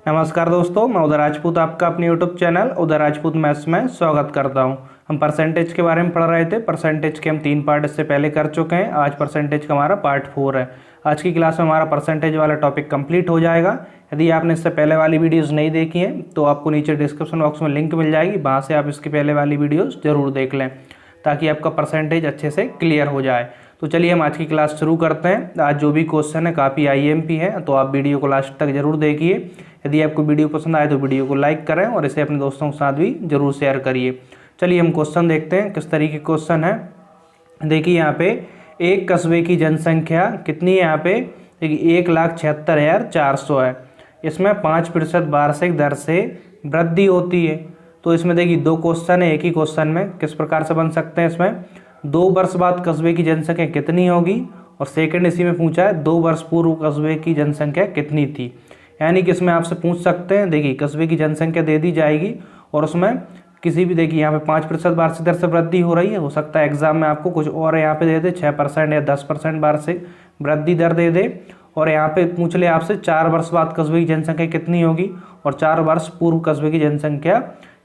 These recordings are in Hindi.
नमस्कार दोस्तों, मैं उदय राजपूत आपका अपने यूट्यूब चैनल उदय राजपूत मैथ्स में स्वागत करता हूं। हम परसेंटेज के बारे में पढ़ रहे थे। परसेंटेज के हम 3 पार्ट इससे पहले कर चुके हैं। आज परसेंटेज का हमारा पार्ट 4 है। आज की क्लास में हमारा परसेंटेज वाला टॉपिक कंप्लीट हो जाएगा। यदि आपने इससे पहले वाली वीडियोज़ नहीं देखी हैं तो आपको नीचे डिस्क्रिप्शन बॉक्स में लिंक मिल जाएगी, वहाँ से आप इसकी पहले वाली वीडियोज़ ज़रूर देख लें ताकि आपका परसेंटेज अच्छे से क्लियर हो जाए। तो चलिए हम आज की क्लास शुरू करते हैं। आज जो भी क्वेश्चन है काफ़ी आईएमपी है, तो आप वीडियो को लास्ट तक जरूर देखिए। यदि आपको वीडियो पसंद आए तो वीडियो को लाइक करें और इसे अपने दोस्तों के साथ भी जरूर शेयर करिए। चलिए हम क्वेश्चन देखते हैं किस तरीके क्वेश्चन है। देखिए यहाँ पे एक कस्बे की जनसंख्या कितनी है। यहाँ पे देखिए 1,76,400 है। इसमें 5% वार्षिक दर से वृद्धि होती है। तो इसमें देखिए 2 क्वेश्चन है एक ही क्वेश्चन में। किस प्रकार से बन सकते हैं इसमें 2 वर्ष बाद कस्बे की जनसंख्या कितनी होगी, और सेकंड इसी में पूछा है 2 वर्ष पूर्व कस्बे की जनसंख्या कितनी थी। यानी कि इसमें आपसे पूछ सकते हैं, देखिए कस्बे की जनसंख्या दे दी जाएगी और उसमें किसी भी देखिए यहाँ पे 5% वार्षिक दर से वृद्धि हो रही है। हो सकता है एग्जाम में आपको कुछ और यहाँ पे दे दे 6% या 10% वार्षिक वृद्धि दर दे दे, और यहाँ पे पूछ ले आपसे 4 वर्ष बाद कस्बे की जनसंख्या कितनी होगी और 4 वर्ष पूर्व कस्बे की जनसंख्या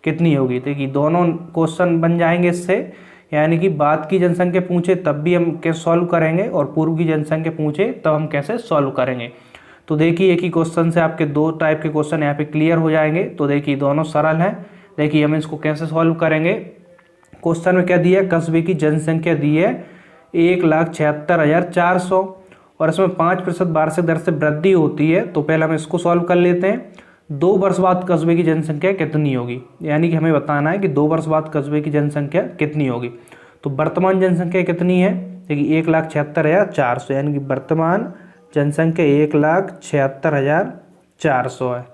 कितनी होगी। देखिए दोनों क्वेश्चन बन जाएंगे इससे। यानी कि बाद की जनसंख्या पूछे तब भी हम कैसे सॉल्व करेंगे और पूर्व की जनसंख्या पूछे तब हम कैसे सॉल्व करेंगे। तो देखिए एक ही क्वेश्चन से आपके 2 टाइप के क्वेश्चन यहाँ पे क्लियर हो जाएंगे। तो देखिए दोनों सरल हैं। देखिए हम इसको कैसे सॉल्व करेंगे। क्वेश्चन में क्या दिया है, कस्बे की जनसंख्या दी है 1,76,400 और इसमें 5% वार्षिक दर से वृद्धि होती है। तो पहले हम इसको सॉल्व कर लेते हैं। 2 वर्ष बाद कस्बे की जनसंख्या कितनी होगी, यानी कि हमें बताना है कि 2 वर्ष बाद कस्बे की जनसंख्या कितनी होगी। तो वर्तमान जनसंख्या कितनी है, देखिए 1,76,400, यानी कि वर्तमान जनसंख्या 1,76,400 है।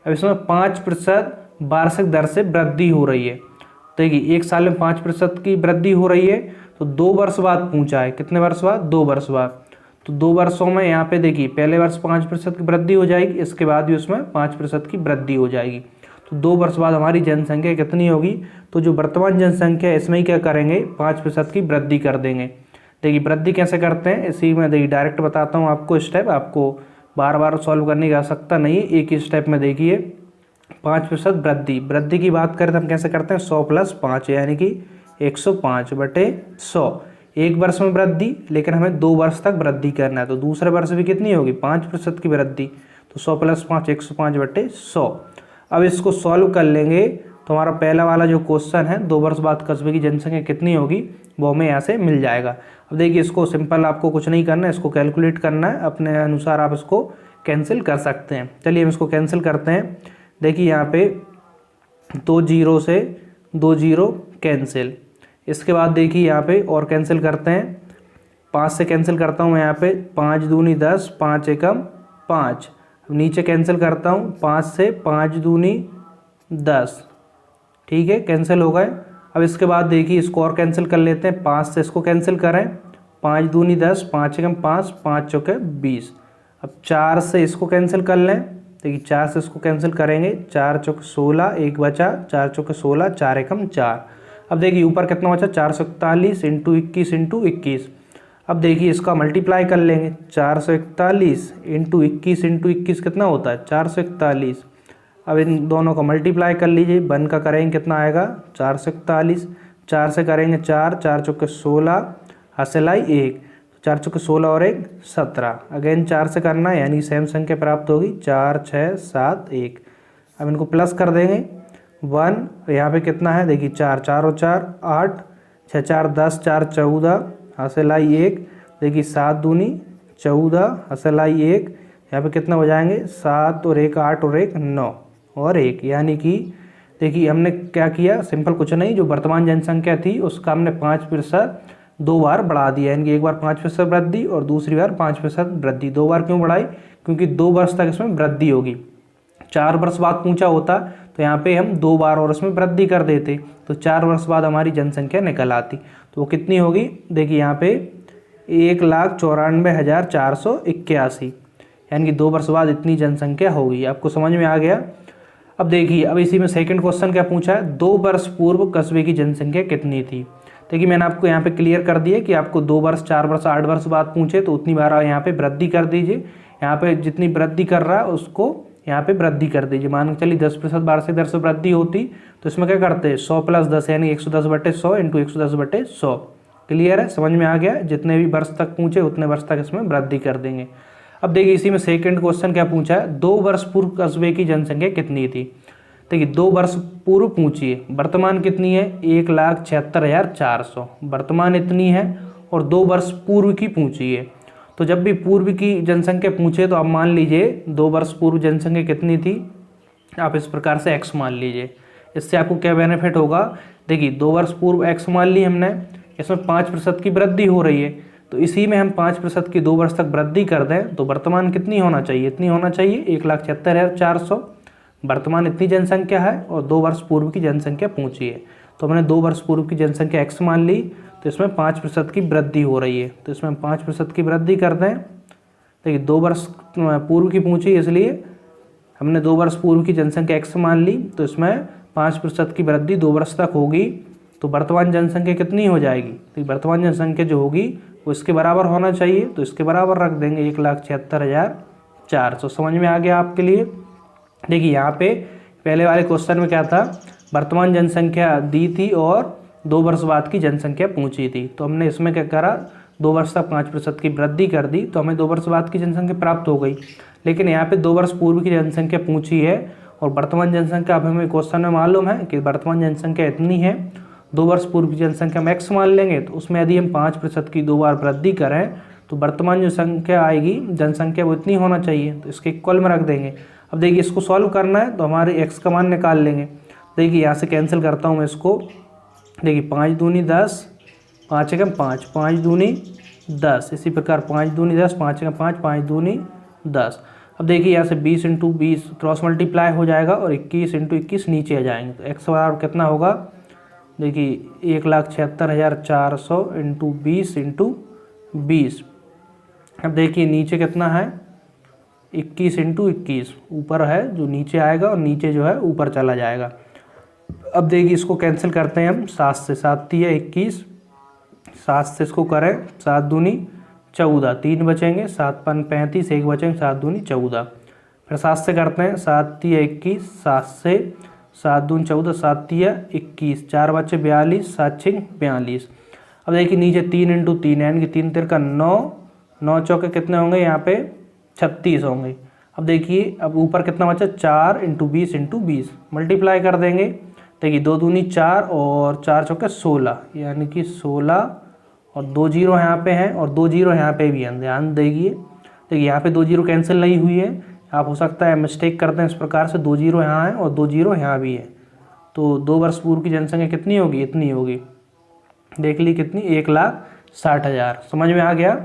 अब इसमें 5% वार्षिक दर से वृद्धि हो रही है। देखिए 1 साल में 5% की वृद्धि हो रही है। तो 2 वर्ष बाद पूछा है, कितने वर्ष बाद, 2 वर्ष बाद। तो 2 वर्षों में यहाँ पे देखिए पहले वर्ष 5% की वृद्धि हो जाएगी, इसके बाद भी उसमें 5% की वृद्धि हो जाएगी। तो 2 वर्ष बाद हमारी जनसंख्या कितनी होगी। तो जो वर्तमान जनसंख्या है इसमें ही क्या करेंगे, 5% की वृद्धि कर देंगे। देखिए वृद्धि कैसे करते हैं इसी में देखिए डायरेक्ट बताता हूँ आपको स्टेप। आपको बार बार सॉल्व करने की आवश्यकता नहीं है, एक ही स्टेप में। देखिए 5% वृद्धि की बात करें तो हम कैसे करते हैं, 100 + 5 यानी कि 105/100। 1 वर्ष में वृद्धि, लेकिन हमें 2 वर्ष तक वृद्धि करना है। तो दूसरे वर्ष भी कितनी होगी, 5% की वृद्धि। तो 100 + 5 105/100। अब इसको सॉल्व कर लेंगे तो हमारा पहला वाला जो क्वेश्चन है 2 वर्ष बाद कस्बे की जनसंख्या कितनी होगी वो हमें यहाँ से मिल जाएगा। अब देखिए इसको सिंपल आपको कुछ नहीं करना है, इसको कैलकुलेट करना है। अपने अनुसार आप इसको कैंसिल कर सकते हैं। चलिए हम इसको कैंसिल करते हैं। देखिए यहाँ पे 2 0 से 2 0 कैंसिल। इसके बाद देखिए यहाँ पे और कैंसिल करते हैं। 5 से कैंसिल करता हूँ मैं यहाँ पे, 5 दूनी 10, 5 एकम 5। नीचे कैंसिल करता हूँ, 5 से 5 दूनी 10। ठीक है, कैंसिल हो गए। अब इसके बाद देखिए इसको और कैंसिल कर लेते हैं। 5 से इसको कैंसिल करें, 5 दूनी 10, 5 एकम 5, 5 चौके 20। अब 4 से इसको कैंसिल कर लें। देखिए 4 से इसको कैंसिल करेंगे, 4 चौके 16, 1 बचा, 4 चौके 16, 4 एकम 4। अब देखिए ऊपर कितना बचा, 441 × 21 × 21। अब देखिए इसका मल्टीप्लाई कर लेंगे, 441 × 21 × 21 कितना होता है, 441। अब इन दोनों का मल्टीप्लाई कर लीजिए, 1 का करेंगे कितना आएगा, 441। 4 से करेंगे 4, 4 चौके 16, हसलाई 1, 4 चौके 16 और 1 17। अगेन 4 से करना है, यानी सेम संख्या प्राप्त होगी, 4 6 7 1। अब इनको प्लस कर देंगे 1, यहाँ पे कितना है देखिए 4, 4 और 4 8, 6 4 10, 4 14, हसलाई 1। देखिए 7 दूनी 14, हसलाई 1। यहाँ पे कितना हो जाएंगे, 7 और 1 8 और 1 9 और 1। यानी कि देखिए हमने क्या किया, सिंपल कुछ नहीं, जो वर्तमान जनसंख्या थी उसका हमने 5% 2 बार बढ़ा दिया। यानी कि एक बार 5% वृद्धि और दूसरी बार 5% वृद्धि। 2 बार क्यों बढ़ाई, क्योंकि 2 वर्ष तक इसमें वृद्धि होगी। 4 वर्ष बाद पूछा होता तो यहाँ पे हम 2 बार और इसमें वृद्धि कर देते, तो 4 वर्ष बाद हमारी जनसंख्या निकल आती। तो वो कितनी होगी, देखिए यहाँ पे 1,94,481, यानी कि 2 वर्ष बाद इतनी जनसंख्या होगी। आपको समझ में आ गया। अब देखिए अब इसी में सेकंड क्वेश्चन क्या पूछा है, 2 वर्ष पूर्व कस्बे की जनसंख्या कितनी थी। देखिए मैंने आपको यहाँ पे क्लियर कर दिया कि आपको 2 वर्ष 4 वर्ष 8 वर्ष बाद पूछे तो उतनी बार यहाँ पे वृद्धि कर दीजिए। यहाँ पे जितनी वृद्धि कर रहा है उसको यहाँ पे वृद्धि कर दीजिए। मान के चलिए 10% वार्षिक दर से वृद्धि होती तो इसमें क्या करते हैं 100 + 10 यानी 110/100 × 110/100। क्लियर है, समझ में आ गया। जितने भी वर्ष तक पूछे उतने वर्ष तक इसमें वृद्धि कर देंगे। अब देखिए इसी में सेकंड क्वेश्चन क्या पूछा है, 2 वर्ष पूर्व कस्बे की जनसंख्या कितनी थी। देखिए 2 वर्ष पूर्व पूछिए, वर्तमान कितनी है 1,76,400 वर्तमान इतनी है, और 2 वर्ष पूर्व की पूछिए। तो जब भी पूर्व की जनसंख्या पूछे तो आप मान लीजिए 2 वर्ष पूर्व जनसंख्या कितनी थी, आप इस प्रकार से x मान लीजिए। इससे आपको क्या बेनिफिट होगा, देखिए 2 वर्ष पूर्व x मान ली हमने, इसमें 5% की वृद्धि हो रही है, तो इसी में हम 5% की 2 वर्ष तक वृद्धि कर दें तो वर्तमान कितनी होना चाहिए, इतनी होना चाहिए 1,76,400। वर्तमान इतनी जनसंख्या है और 2 वर्ष पूर्व की जनसंख्या पूछी है, तो हमने 2 वर्ष पूर्व की जनसंख्या x मान ली, तो इसमें 5% की वृद्धि हो रही है, तो इसमें 5% की वृद्धि कर दें। देखिए 2 वर्ष पूर्व की पूछी इसलिए हमने 2 वर्ष पूर्व की जनसंख्या x मान ली, तो इसमें 5% की वृद्धि 2 वर्ष तक होगी, तो वर्तमान जनसंख्या कितनी हो जाएगी, तो वर्तमान जनसंख्या जो होगी वो इसके बराबर होना चाहिए, तो इसके बराबर रख देंगे 1,76,400। समझ में आ गया आपके लिए। देखिए यहाँ पे पहले वाले क्वेश्चन में क्या था, वर्तमान जनसंख्या दी थी और 2 वर्ष बाद की जनसंख्या पूछी थी, तो हमने इसमें क्या करा 2 वर्ष तक 5% की वृद्धि कर दी, तो हमें 2 वर्ष बाद की जनसंख्या प्राप्त हो गई। लेकिन यहाँ पे 2 वर्ष पूर्व की जनसंख्या पूछी है और वर्तमान जनसंख्या अब हमें क्वेश्चन में मालूम है कि वर्तमान जनसंख्या इतनी है, 2 वर्ष पूर्व की जनसंख्या हम x मान लेंगे, तो उसमें यदि हम 5% की 2 बार वृद्धि करें तो वर्तमान जो संख्या आएगी जनसंख्या वो इतनी होना चाहिए, तो इसके इक्वल में रख देंगे। अब देखिए इसको सॉल्व करना है तो हमारे x का मान निकाल लेंगे। देखिए यहाँ से कैंसिल करता हूँ मैं इसको, देखिए 5 दूनी 10, 5 एकम 5, 5 दूनी 10, इसी प्रकार 5 दूनी 10, 5 एकम 5, 5 दूनी 10। अब देखिए यहाँ से 20 × 20 क्रॉस मल्टीप्लाई हो जाएगा और 21 × 21 नीचे आ जाएंगे, तो x बराबर कितना होगा, देखिए 1,76,400 × 20 × 20। अब देखिए नीचे कितना है 21 × 21, ऊपर है जो नीचे आएगा और नीचे जो है ऊपर चला जाएगा। अब देखिए इसको कैंसिल करते हैं हम, 7 से 7 × 21, 7 से इसको करें 7 दूनी 14, 3 बचेंगे, 7 × 5 = 35, 1 बचेंगे, 7 दूनी 14। फिर 7 से करते हैं 7 × 21, 7 से 7 दूनी 14, 7 × 21, 4 बचे 42, 7 × 42। अब देखिए नीचे 3 × 3 यानी कि 3 × 3 = 9, 9 चौके कितने होंगे यहाँ पे 36 होंगे। अब देखिए अब ऊपर कितना बचा 4 × 20 × 20 मल्टीप्लाई कर देंगे। देखिए 2 दूनी 4 और 4 चौके 16 यानी कि 16 और 2 जीरो यहाँ पे हैं और 2 जीरो यहाँ पे भी हैं, ध्यान देंगे। देखिए यहाँ पे 2 जीरो कैंसिल नहीं हुई है, आप हो सकता है मिस्टेक करते हैं इस प्रकार से, 2 जीरो यहाँ है और 2 जीरो यहाँ भी है, तो 2 वर्ष पूर्व की जनसंख्या कितनी होगी, इतनी होगी। देख ली कितनी 1,60,000। समझ में आ गया।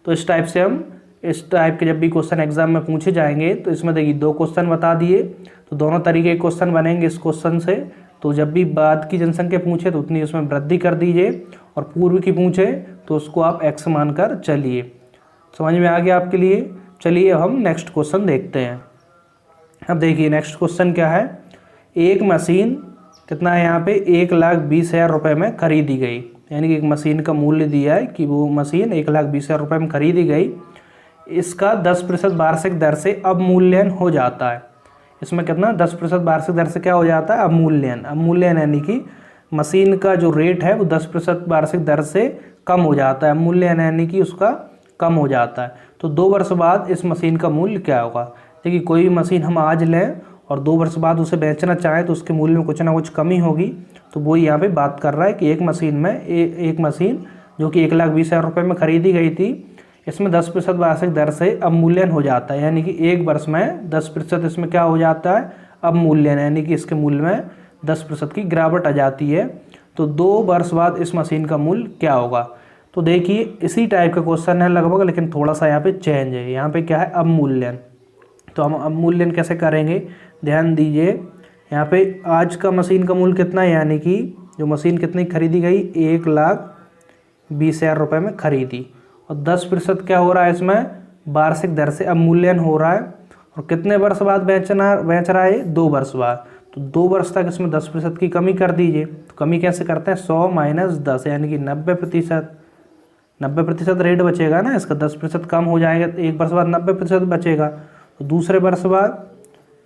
तो इस टाइप से हम इस टाइप के जब भी क्वेश्चन एग्जाम में पूछे जाएंगे तो इसमें देखिए 2 क्वेश्चन बता दिए, तो दोनों तरीके के क्वेश्चन बनेंगे इस क्वेश्चन से। तो जब भी बाद की जनसंख्या पूछे तो उतनी उसमें वृद्धि कर दीजिए और पूर्व की पूछे तो उसको आप x मानकर चलिए। समझ में आ गया आपके लिए। चलिए अब हम नेक्स्ट क्वेश्चन देखते हैं। अब देखिए नेक्स्ट क्वेश्चन क्या है, एक मशीन कितना है यहाँ पे 1,20,000 रुपये में खरीदी गई, यानी कि एक मशीन का मूल्य दिया है कि वो मशीन 1,20,000 रुपये में खरीदी गई, इसका 10% वार्षिक दर से अवमूल्यन हो जाता है। इसमें कितना 10% वार्षिक दर से क्या हो जाता है, अवमूल्यन। अवमूल्यन यानी कि मशीन का जो रेट है वो 10% वार्षिक दर से कम हो जाता है, अवमूल्यन यानी कि उसका कम हो जाता है। तो 2 वर्ष बाद इस मशीन का मूल्य क्या होगा। देखिए कोई भी मशीन हम आज लें और 2 वर्ष बाद उसे बेचना चाहें तो उसके मूल्य में कुछ ना कुछ कमी होगी, तो वो यहाँ पे बात कर रहा है कि एक मशीन में एक मशीन जो कि 1,20,000 रुपये में खरीदी गई थी, इसमें 10% वार्षिक दर से अवमूल्यन हो जाता है, यानी कि 1 वर्ष में 10% इसमें क्या हो जाता है, अवमूल्यन, यानी कि इसके मूल्य में 10% की गिरावट आ जाती है। तो 2 वर्ष बाद इस मशीन का मूल्य क्या होगा। तो देखिए इसी टाइप का क्वेश्चन है लगभग, लेकिन थोड़ा सा यहाँ पे चेंज है। यहाँ पे क्या है, अवमूल्यन। तो हम अवमूल्यन कैसे करेंगे, ध्यान दीजिए। यहाँ पे आज का मशीन का मूल्य कितना है, यानी कि जो मशीन कितनी खरीदी गई 1,20,000 रुपये में खरीदी, और 10% क्या हो रहा है इसमें वार्षिक दर से अवमूल्यन हो रहा है, और कितने वर्ष बाद बेच रहा है 2 वर्ष बाद। तो 2 वर्ष तक इसमें 10% की कमी कर दीजिए। तो कमी कैसे करते हैं, 100 - 10 यानी कि 90%। 90% रेट बचेगा ना इसका, 10% कम हो जाएगा तो 1 वर्ष बाद 90% बचेगा। तो दूसरे वर्ष बाद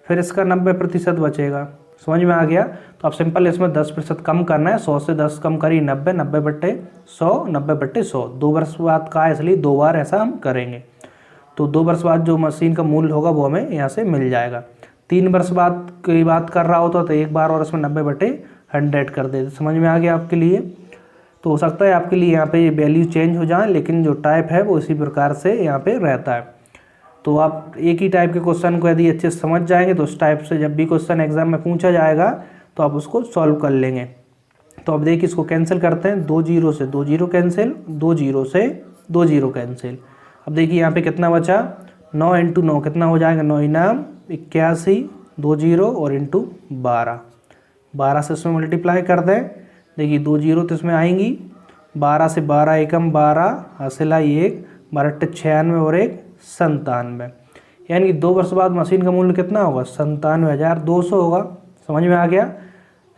फिर इसका 90% बचेगा। समझ में आ गया। तो आप सिंपल इसमें 10% कम करना है, 100 से 10 कम करिए 90, 90/100, 90/100। 2 वर्ष बाद का है, इसलिए 2 बार ऐसा हम करेंगे। तो 2 वर्ष बाद जो मशीन का मूल्य होगा वो हमें यहाँ से मिल जाएगा। 3 वर्ष बाद की बात कर रहा होता तो एक बार और इसमें 90/100 कर देते। समझ में आ गया आपके लिए। तो हो सकता है आपके लिए यहाँ पे वैल्यू चेंज हो जाए, लेकिन जो टाइप है वो इसी प्रकार से यहाँ पे रहता है। तो आप एक ही टाइप के क्वेश्चन को यदि अच्छे से समझ जाएंगे तो उस टाइप से जब भी क्वेश्चन एग्जाम में पूछा जाएगा तो आप उसको सॉल्व कर लेंगे। तो अब देखिए इसको कैंसिल करते हैं, 2 0 से 2 0 कैंसिल, 2 0 से 2 0 कैंसिल। अब देखिए यहाँ पे कितना बचा, 9 × 9 कितना हो जाएगा, 9 9 81, 2 0 और इंटू 12, 12 से इसमें मल्टीप्लाई कर दें। देखिए 2 0 तो इसमें आएंगी, 12 से 12 एकम 12, हासिल आई 1, 12 96 और 1 97। यानी कि 2 वर्ष बाद मशीन का मूल्य कितना होगा, 97,200 होगा। समझ में आ गया।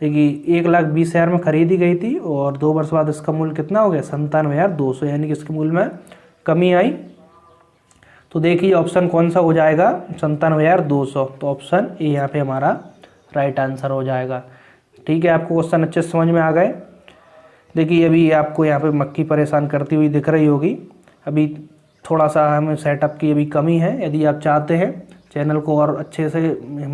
देखिए 1,20,000 में खरीदी गई थी और 2 वर्ष बाद इसका मूल्य कितना हो गया, 97,200, यानी कि इसके मूल्य में कमी आई। तो देखिए ऑप्शन कौन सा हो जाएगा, 97,200। तो ऑप्शन ए यहाँ पे हमारा राइट आंसर हो जाएगा। ठीक है, आपको क्वेश्चन अच्छे से समझ में आ गए। देखिए अभी आपको यहाँ पे मक्खी परेशान करती हुई दिख रही होगी। अभी थोड़ा सा हमें सेटअप की अभी कमी है। यदि आप चाहते हैं चैनल को और अच्छे से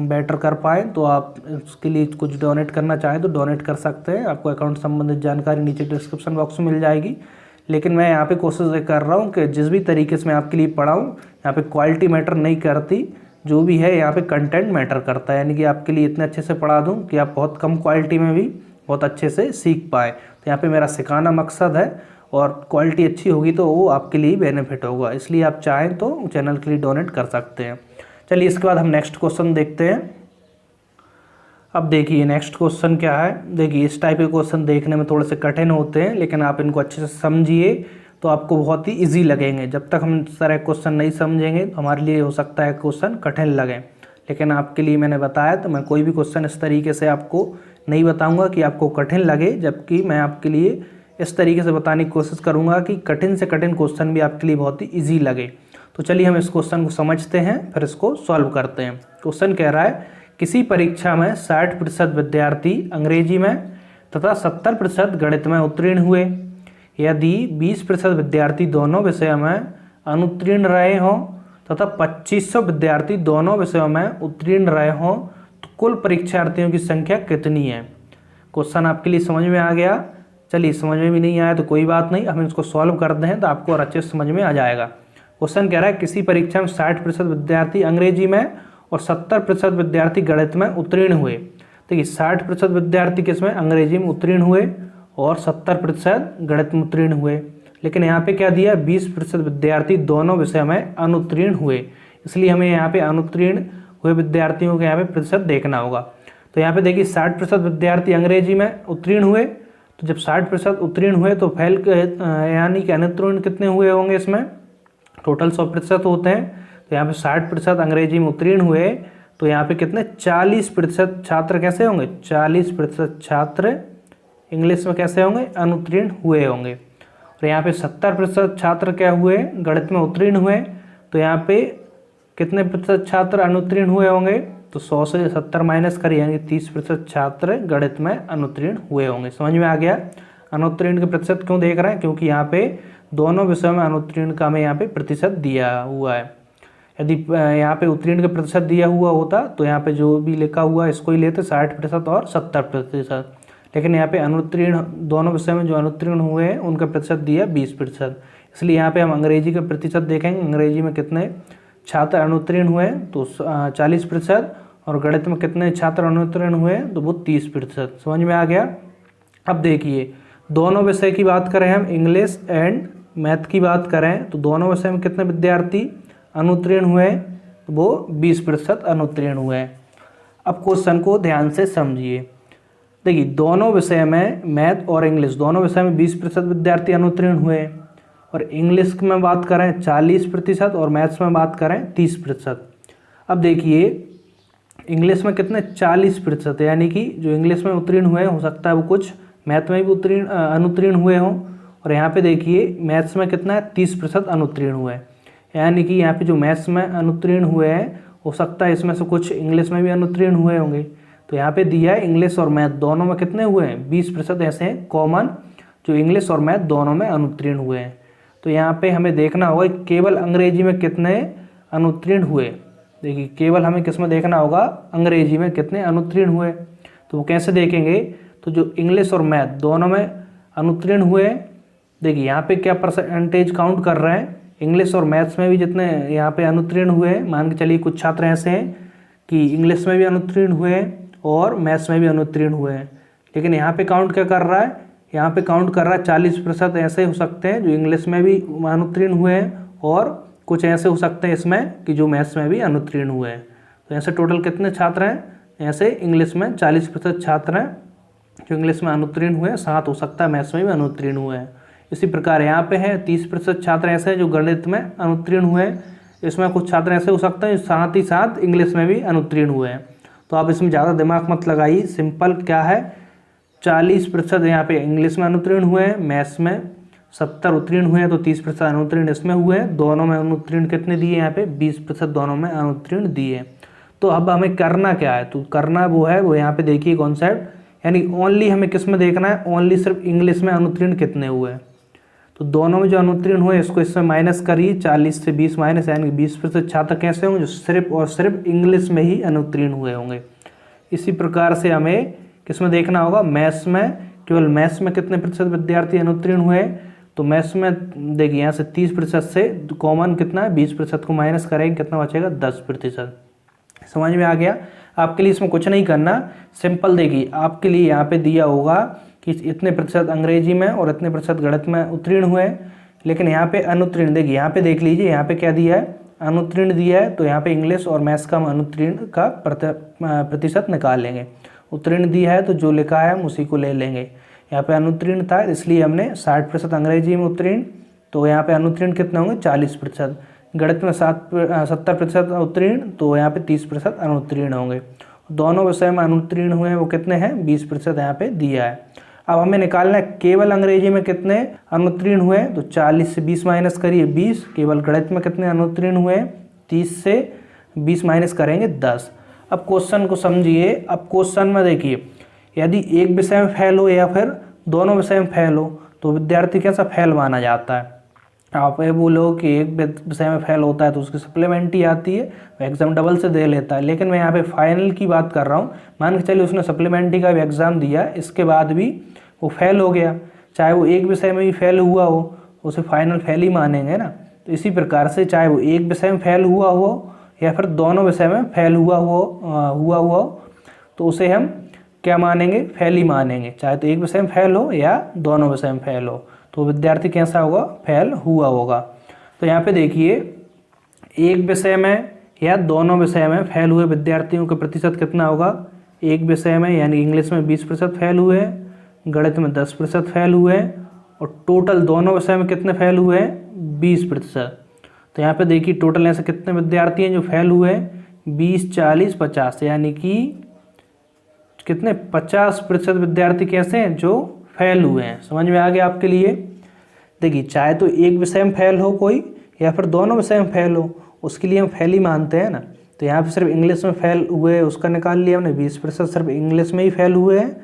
बेटर कर पाएँ तो आप इसके लिए कुछ डोनेट करना चाहें तो डोनेट कर सकते हैं। आपको अकाउंट संबंधित जानकारी नीचे डिस्क्रिप्शन बॉक्स में मिल जाएगी। लेकिन मैं यहाँ पे कोशिश ये कर रहा हूँ कि जिस भी तरीके से मैं आपके लिए पढ़ाऊँ, यहाँ पे क्वालिटी मैटर नहीं करती, जो भी है यहाँ पे कंटेंट मैटर करता है। यानी कि आपके लिए इतने अच्छे से पढ़ा दूँ कि आप बहुत कम क्वालिटी में भी बहुत अच्छे से सीख पाए। तो यहाँ पे मेरा सिखाना मकसद है और क्वालिटी अच्छी होगी तो वो आपके लिए बेनिफिट होगा। इसलिए आप चाहें तो चैनल के लिए डोनेट कर सकते हैं। चलिए इसके बाद हम नेक्स्ट क्वेश्चन देखते हैं। अब देखिए नेक्स्ट क्वेश्चन क्या है। देखिए इस टाइप के क्वेश्चन देखने में थोड़े से कठिन होते हैं, लेकिन आप इनको अच्छे से समझिए तो आपको बहुत ही इजी लगेंगे। जब तक हम इस तरह क्वेश्चन नहीं समझेंगे तो हमारे लिए हो सकता है क्वेश्चन कठिन लगे। लेकिन आपके लिए मैंने बताया, तो मैं कोई भी क्वेश्चन इस तरीके से आपको नहीं बताऊंगा कि आपको कठिन लगे, जबकि मैं आपके लिए इस तरीके से बताने की कोशिश करूंगा कि कठिन से कठिन क्वेश्चन भी आपके लिए बहुत ही ईजी लगे। तो चलिए हम इस क्वेश्चन को समझते हैं, फिर इसको सॉल्व करते हैं। क्वेश्चन कह रहा है किसी परीक्षा में 60% विद्यार्थी अंग्रेजी में तथा 70% गणित में उत्तीर्ण हुए। यदि 20% विद्यार्थी दोनों विषयों में अनुत्तीर्ण रहे हों तथा 2500 विद्यार्थी दोनों विषयों में उत्तीर्ण रहे हों तो कुल परीक्षार्थियों की संख्या कितनी है। क्वेश्चन आपके लिए समझ में आ गया। चलिए समझ में भी नहीं आया तो कोई बात नहीं, हम इसको सॉल्व करते हैं तो आपको और अच्छे से समझ में आ जाएगा। क्वेश्चन कह रहा है किसी परीक्षा में 60% विद्यार्थी अंग्रेजी में और 70% विद्यार्थी गणित में उत्तीर्ण हुए। देखिए 60% विद्यार्थी किसमें, अंग्रेजी में उत्तीर्ण हुए और 70% गणित में उत्तीर्ण हुए। लेकिन यहाँ पे क्या दिया, 20% विद्यार्थी दोनों विषय में अनुत्तीर्ण हुए। इसलिए हमें यहाँ पे अनुत्तीर्ण हुए विद्यार्थियों के यहाँ पे प्रतिशत देखना होगा। तो यहाँ पे देखिए 60% विद्यार्थी अंग्रेजी में उत्तीर्ण हुए, तो जब 60% उत्तीर्ण हुए तो फेल यानी कि अनुत्तीर्ण कितने हुए होंगे, इसमें टोटल 100% होते हैं। तो यहाँ पे 60% अंग्रेजी में उत्तीर्ण हुए तो यहाँ पे कितने 40% छात्र कैसे होंगे, 40% छात्र इंग्लिश में कैसे होंगे, अनुत्तीर्ण हुए होंगे। और यहाँ पे 70% छात्र क्या हुए, गणित में उत्तीर्ण हुए। तो यहाँ पे कितने प्रतिशत छात्र अनुत्तीर्ण हुए होंगे, तो 100 से 70 माइनस करिए, यानी 30% छात्र गणित में अनुत्तीर्ण हुए होंगे। समझ में आ गया। अनुत्तीर्ण के प्रतिशत क्यों देख रहे हैं, क्योंकि यहाँ पे दोनों विषयों में अनुत्तीर्ण का हमें यहाँ पे प्रतिशत दिया हुआ है। यदि यहाँ पे उत्तीर्ण का प्रतिशत दिया हुआ होता तो यहाँ पे जो भी लिखा हुआ है इसको ही लेते 60% और 70%। लेकिन यहाँ पे अनुत्तीर्ण दोनों विषय में जो अनुत्तीर्ण हुए हैं उनका प्रतिशत दिया 20%। इसलिए यहाँ पे हम अंग्रेजी का प्रतिशत देखेंगे, अंग्रेजी में कितने छात्र अनुत्तीर्ण हुए तो 40% और गणित में कितने छात्र अनुत्तीर्ण हुए तो वो 30%। समझ में आ गया। अब देखिए दोनों विषय की बात करें, हम इंग्लिश एंड मैथ की बात करें तो दोनों विषय में कितने विद्यार्थी अनुत्तीर्ण हुए, तो वो 20% अनुत्तीर्ण हुए। अब क्वेश्चन को ध्यान से समझिए। देखिए दोनों विषय में, मैथ और इंग्लिश दोनों विषय में 20% विद्यार्थी अनुत्तीर्ण हुए, और इंग्लिश में बात करें 40% और मैथ्स में बात करें 30%। अब देखिए इंग्लिश में कितने 40%, यानी कि जो इंग्लिश में उत्तीर्ण हुए हो सकता है वो कुछ मैथ में भी अनुत्तीर्ण हुए हों। और यहाँ पे देखिए मैथ्स में कितना है 30% अनुत्तीर्ण हुए, यानी कि यहाँ पे जो मैथ्स में अनुत्तीर्ण हुए हैं हो सकता है इसमें से कुछ इंग्लिश में भी अनुत्तीर्ण हुए होंगे। तो यहाँ पे दिया है इंग्लिश और मैथ दोनों में कितने हुए हैं, 20% ऐसे हैं कॉमन जो इंग्लिश और मैथ दोनों में अनुत्तीर्ण हुए हैं। तो यहाँ पे हमें देखना होगा केवल अंग्रेजी में कितने अनुत्तीर्ण हुए। देखिए केवल हमें किस में देखना होगा, अंग्रेजी में कितने अनुत्तीर्ण हुए। तो वो कैसे देखेंगे, तो जो इंग्लिश और मैथ दोनों में अनुत्तीर्ण हुए, देखिए यहाँ पे क्या परसेंटेज काउंट कर रहे हैं, इंग्लिश और मैथ्स में भी जितने यहाँ पे अनुत्तीर्ण हुए हैं, मान के चलिए कुछ छात्र ऐसे हैं कि इंग्लिश में भी अनुत्तीर्ण हुए हैं और मैथ्स में भी अनुत्तीर्ण हुए हैं, लेकिन यहाँ पे काउंट क्या कर रहा है, यहाँ पे काउंट कर रहा है 40% ऐसे हो सकते हैं जो इंग्लिश में भी अनुत्तीर्ण हुए हैं और कुछ ऐसे हो सकते हैं इसमें कि जो मैथ्स में भी अनुत्तीर्ण हुए हैं। तो ऐसे टोटल कितने छात्र हैं, ऐसे इंग्लिश में 40% छात्र हैं जो इंग्लिश में अनुत्तीर्ण हुए हैं, 7 हो सकता है मैथ्स में भी अनुत्तीर्ण हुए हैं। इसी प्रकार यहाँ पे है 30% छात्र ऐसे हैं जो गणित में अनुत्तीर्ण हुए हैं, इसमें कुछ छात्र ऐसे हो सकते हैं साथ ही साथ इंग्लिश में भी अनुत्तीर्ण हुए हैं। तो आप इसमें ज़्यादा दिमाग मत लगाइए, सिंपल क्या है 40% यहाँ पे इंग्लिश में अनुत्तीर्ण हुए हैं, मैथ्स में 70 उत्तीर्ण हुए हैं, तो 30% अनुत्तीर्ण इसमें हुए हैं। दोनों में अनुत्तीर्ण कितने दिए यहाँ पे 20% दोनों में अनुत्तीर्ण दिए। तो अब हमें करना क्या है, तो करना वो है वो यहाँ पे देखिए कॉन्सेप्ट, यानी ओनली हमें किस में देखना है, ओनली सिर्फ इंग्लिश में अनुत्तीर्ण कितने हुए हैं। तो दोनों में जो अनुत्तीर्ण हुए इसको इसमें माइनस करिए, 40 से 20 माइनस, यानी 20% छात्र कैसे होंगे जो सिर्फ और सिर्फ इंग्लिश में ही अनुत्तीर्ण हुए होंगे। इसी प्रकार से हमें किस में देखना होगा, मैथ्स में, केवल मैथ्स में कितने प्रतिशत विद्यार्थी अनुत्तीर्ण हुए। तो मैथ्स में देखिए यहाँ से 30% से कॉमन कितना है 20% को माइनस करेंगे, कितना बचेगा 10%। समझ में आ गया। आपके लिए इसमें कुछ नहीं करना, सिंपल देखिए आपके लिए यहाँ पे दिया होगा कि इतने प्रतिशत अंग्रेजी में और इतने प्रतिशत गणित में उत्तीर्ण हुए, लेकिन यहाँ पे अनुत्तीर्ण, देखिए यहाँ पे देख लीजिए यहाँ पे क्या दिया है, अनुत्तीर्ण दिया है। तो यहाँ पे इंग्लिश और मैथ्स का हम अनुत्तीर्ण का प्रतिशत निकाल लेंगे। उत्तीर्ण दिया है तो जो लिखा है हम उसी को ले लेंगे। यहाँ पे अनुत्तीर्ण था इसलिए हमने 60% अंग्रेजी में उत्तीर्ण, तो यहाँ पे अनुत्तीर्ण कितने होंगे 40%। गणित में 70% उत्तीर्ण, तो यहाँ पे 30% अनुत्तीर्ण होंगे। दोनों विषय में अनुत्तीर्ण हुए हैं वो कितने हैं 20% यहाँ पे दिया है। अब हमें निकालना है केवल अंग्रेजी में कितने अनुत्तीर्ण हुए, तो 40 से 20 माइनस करिए 20। केवल गणित में कितने अनुत्तीर्ण हुए, 30 से 20 माइनस करेंगे 10। अब क्वेश्चन को समझिए। अब क्वेश्चन में देखिए यदि एक विषय में फेल हो या फिर दोनों विषय में फेल हो तो विद्यार्थी कैसा फेल माना जाता है। आप ये बोलो कि एक विषय में फेल होता है तो उसकी सप्लीमेंट्री आती है, एग्जाम डबल से दे लेता है, लेकिन मैं यहाँ पे फाइनल की बात कर रहा हूँ। मान के चलिए उसने सप्लीमेंट्री का भी एग्ज़ाम दिया, इसके बाद भी वो फेल हो गया, चाहे वो एक विषय में भी फेल हुआ हो उसे फाइनल फेल ही मानेंगे ना। तो इसी प्रकार से चाहे वो एक विषय में फेल हुआ हो या फिर दोनों विषय में फेल हुआ हो तो उसे हम क्या मानेंगे, फेल ही मानेंगे, चाहे तो एक विषय में फेल हो या दोनों विषय में फेल हो। तो विद्यार्थी कैसा होगा, फेल हुआ होगा। तो यहाँ पे देखिए एक विषय में या दोनों विषय में फेल हुए विद्यार्थियों का प्रतिशत कितना होगा। एक विषय में यानी इंग्लिश में 20% फेल हुए हैं, गणित में 10% फेल हुए हैं, और टोटल दोनों विषय में कितने फेल हुए हैं 20%। तो यहाँ पे देखिए टोटल ऐसे कितने विद्यार्थी हैं जो फेल हुए हैं, 20, 40, 50, यानी कि कितने 50% विद्यार्थी कैसे हैं जो फेल हुए हैं। समझ में आ गया आपके लिए। देखिए चाहे तो एक विषय में फेल हो कोई या फिर दोनों विषय में फेल हो, उसके लिए हम फेल ही मानते हैं ना। तो यहाँ पे सिर्फ इंग्लिश में फेल हुए उसका निकाल लिया हमने, 20% सिर्फ इंग्लिश में ही फेल हुए हैं,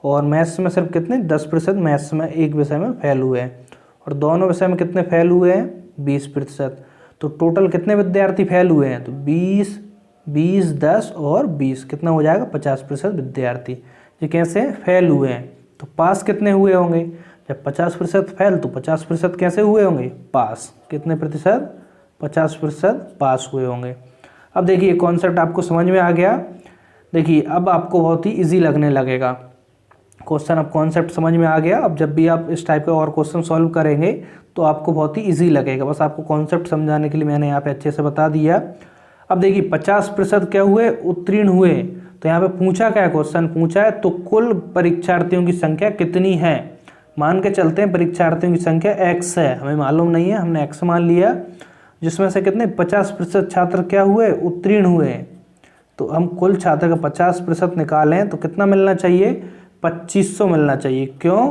और मैथ्स में सिर्फ कितने 10% मैथ्स में एक विषय में फेल हुए हैं, और दोनों विषय में कितने फेल हुए हैं 20%। तो टोटल कितने विद्यार्थी फेल हुए हैं, तो 20, 10 और 20 कितना हो जाएगा 50% विद्यार्थी ये कैसे फेल हुए हैं। तो पास कितने हुए होंगे, जब 50% फेल तो 50% कैसे हुए होंगे पास, कितने प्रतिशत 50% पास हुए होंगे। अब देखिए कॉन्सेप्ट आपको समझ में आ गया। देखिए अब आपको बहुत ही इजी लगने लगेगा क्वेश्चन, अब कॉन्सेप्ट समझ में आ गया। अब जब भी आप इस टाइप का और क्वेश्चन सॉल्व करेंगे तो आपको बहुत ही इजी लगेगा। बस आपको कॉन्सेप्ट समझाने के लिए मैंने यहाँ पे अच्छे से बता दिया। अब देखिए 50% क्या हुए उत्तीर्ण हुए, तो यहाँ पे पूछा क्या है, क्वेश्चन पूछा है तो कुल परीक्षार्थियों की संख्या कितनी है। मान के चलते हैं परीक्षार्थियों की संख्या x है, हमें मालूम नहीं है, हमने x मान लिया, जिसमें से कितने 50% छात्र क्या हुए उत्तीर्ण हुए। तो हम कुल छात्र का 50% निकालें तो कितना मिलना चाहिए 2500 मिलना चाहिए। क्यों,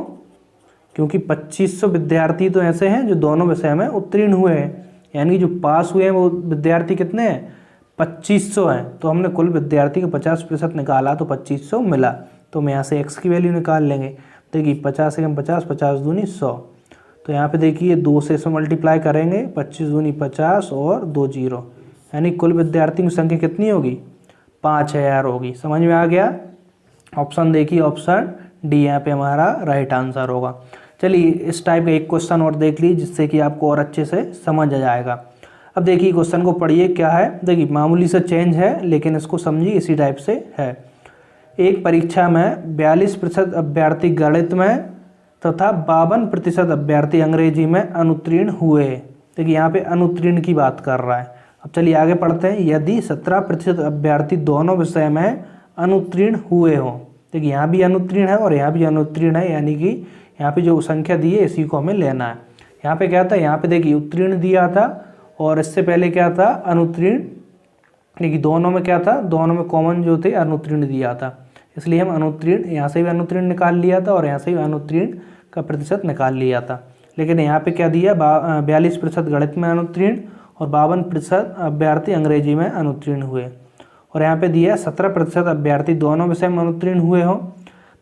क्योंकि 2500 विद्यार्थी तो ऐसे हैं जो दोनों विषय में उत्तीर्ण हुए हैं, यानी जो पास हुए हैं वो विद्यार्थी कितने हैं 2500 हैं, तो हमने कुल विद्यार्थी का 50% निकाला तो 2500 मिला। तो हम यहाँ से x की वैल्यू निकाल लेंगे। देखिए 50 से 50, 50 दूनी 100, तो यहाँ पे देखिए 2 से इसमें मल्टीप्लाई करेंगे, 25 दूनी 50 और 2 जीरो, यानी कुल विद्यार्थियों की संख्या कितनी होगी? 5000 होगी। समझ में आ गया? ऑप्शन देखिए, ऑप्शन डी यहाँ पे हमारा राइट आंसर होगा। चलिए इस टाइप का एक क्वेश्चन और देख लीजिए जिससे कि आपको और अच्छे से समझ आ जाएगा। अब देखिए क्वेश्चन को पढ़िए क्या है। देखिए मामूली से चेंज है लेकिन इसको समझिए इसी टाइप से है। एक परीक्षा में 42% अभ्यर्थी गणित में तथा 52% अभ्यर्थी अंग्रेजी में अनुत्तीर्ण हुए। देखिए यहाँ पे अनुत्तीर्ण की बात कर रहा है। अब चलिए आगे पढ़ते हैं। यदि 17% अभ्यर्थी दोनों विषय में अनुत्तीर्ण हुए हों, देखिए यहाँ भी अनुत्तीर्ण है और यहाँ भी अनुत्तीर्ण है, यानी कि यहाँ पे जो संख्या दी है इसी को हमें लेना है। यहाँ पे क्या था, यहाँ पे देखिए उत्तीर्ण दिया था और इससे पहले क्या था, अनुत्तीर्ण। देखिए दोनों में क्या था, दोनों में कॉमन जो थे अनुत्तीर्ण दिया था, इसलिए हम अनुत्तीर्ण यहाँ से भी अनुत्तीर्ण निकाल लिया था और यहाँ से भी अनुत्तीर्ण का प्रतिशत निकाल लिया था। लेकिन यहाँ पे क्या दिया, 42% गणित में अनुत्तीर्ण और 52% अभ्यर्थी अंग्रेजी में अनुत्तीर्ण हुए। और यहाँ पे दिया 17% अभ्यर्थी दोनों विषय में अनुत्तीर्ण हुए हों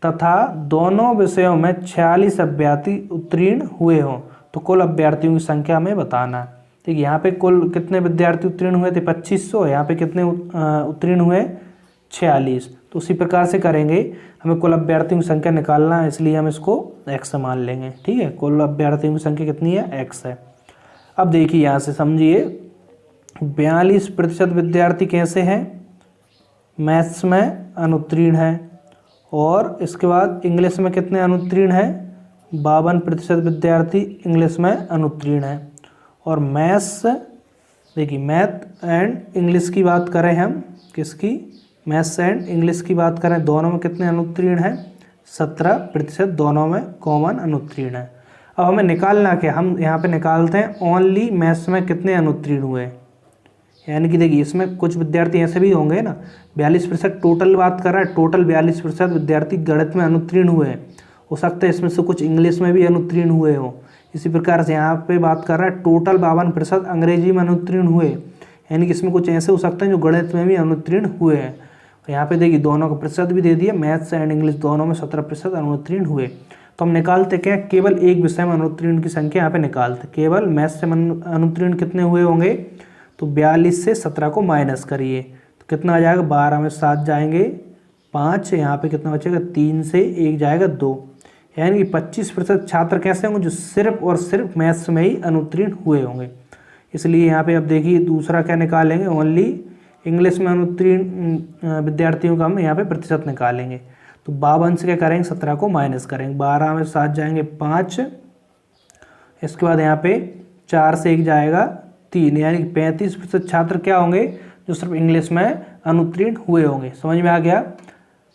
तथा दोनों विषयों में 46 अभ्यर्थी उत्तीर्ण हुए हों, तो कुल अभ्यर्थियों की संख्या हमें बताना है। देखिए यहाँ पे कुल कितने विद्यार्थी उत्तीर्ण हुए थे, 2500, यहाँ पे कितने उत्तीर्ण हुए, 46। तो उसी प्रकार से करेंगे, हमें कुल अभ्यर्थियों की संख्या निकालना है, इसलिए हम इसको x मान लेंगे। ठीक है, कुल अभ्यर्थियों की संख्या कितनी है, x है। अब देखिए यहाँ से समझिए, 42% विद्यार्थी कैसे हैं, मैथ्स में अनुत्तीर्ण है, और इसके बाद इंग्लिश में कितने अनुत्तीर्ण हैं, 52% विद्यार्थी इंग्लिश में अनुत्तीर्ण है। और मैथ्स, देखिए मैथ एंड इंग्लिश की बात करें हम, किसकी, मैथ्स एंड इंग्लिश की बात करें, दोनों में कितने अनुत्तीर्ण हैं, 17%, दोनों में कॉमन अनुत्तीर्ण है। अब हमें निकालना क्या, हम यहाँ पे निकालते हैं ओनली मैथ्स में कितने अनुत्तीर्ण हुए, यानी कि देखिए इसमें कुछ विद्यार्थी ऐसे भी होंगे ना, 42% टोटल बात कर रहे हैं, टोटल 42% विद्यार्थी गणित में अनुत्तीर्ण हुए हैं, हो सकता है इसमें से कुछ इंग्लिश में भी अनुत्तीर्ण हुए हो। इसी प्रकार से यहाँ पे बात कर रहा है टोटल 52% अंग्रेजी में अनुत्तीर्ण हुए, यानी कि इसमें कुछ ऐसे हो सकते हैं जो गणित में भी अनुत्तीर्ण हुए हैं। यहाँ पे देखिए दोनों का प्रतिशत भी दे दिया, मैथ्स एंड इंग्लिश दोनों में 17% अनुत्तीर्ण हुए। तो हम निकालते क्या, केवल एक विषय में अनुत्तीर्ण की संख्या यहाँ पे निकालते, केवल मैथ्स से अनुत्तीर्ण कितने हुए होंगे, तो 42 से 17 को माइनस करिए तो कितना आ जाएगा, 12 में 7 जाएंगे 5, यहाँ पे कितना बचेगा, 3 से 1 जाएगा 2, यानी कि 25% छात्र कैसे होंगे, जो सिर्फ और सिर्फ मैथ्स में ही अनुत्तीर्ण हुए होंगे। इसलिए यहाँ पे अब देखिए दूसरा क्या निकालेंगे, ओनली इंग्लिश में अनुत्तीर्ण विद्यार्थियों का हम यहाँ पे प्रतिशत निकालेंगे। तो 52 से क्या करेंगे, 17 को माइनस करेंगे, 12 में 7 जाएंगे 5, इसके बाद यहाँ पे 4 से 1 जाएगा 3, यानी कि 35% छात्र क्या होंगे, जो सिर्फ इंग्लिश में अनुत्तीर्ण हुए होंगे। समझ में आ गया?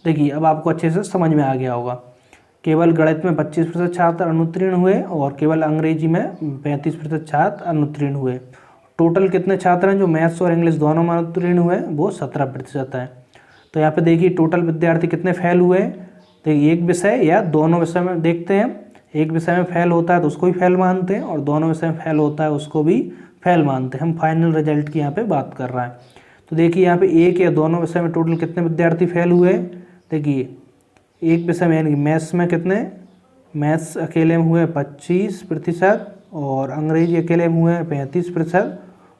देखिए अब आपको अच्छे से समझ में आ गया होगा। केवल गणित में 25% छात्र अनुत्तीर्ण हुए और केवल अंग्रेजी में 35% छात्र अनुत्तीर्ण हुए। टोटल कितने छात्र हैं जो मैथ्स और इंग्लिश दोनों में अनुत्तीर्ण हुए, वो 17% हैं। तो यहाँ पे देखिए टोटल विद्यार्थी कितने फेल हुए, देखिए एक विषय या दोनों विषय में देखते हैं, एक विषय में फेल होता है तो उसको भी फेल मानते हैं और दोनों विषय में फेल होता है उसको भी फेल मानते हैं। हम फाइनल रिजल्ट की यहाँ पे बात कर रहे हैं। तो देखिए यहाँ पे एक या दोनों विषय में टोटल कितने विद्यार्थी फेल हुए, देखिए एक विषय में यानी कि मैथ्स में कितने, मैथ्स अकेले में हुए 25% और अंग्रेजी अकेले में हुए 35%,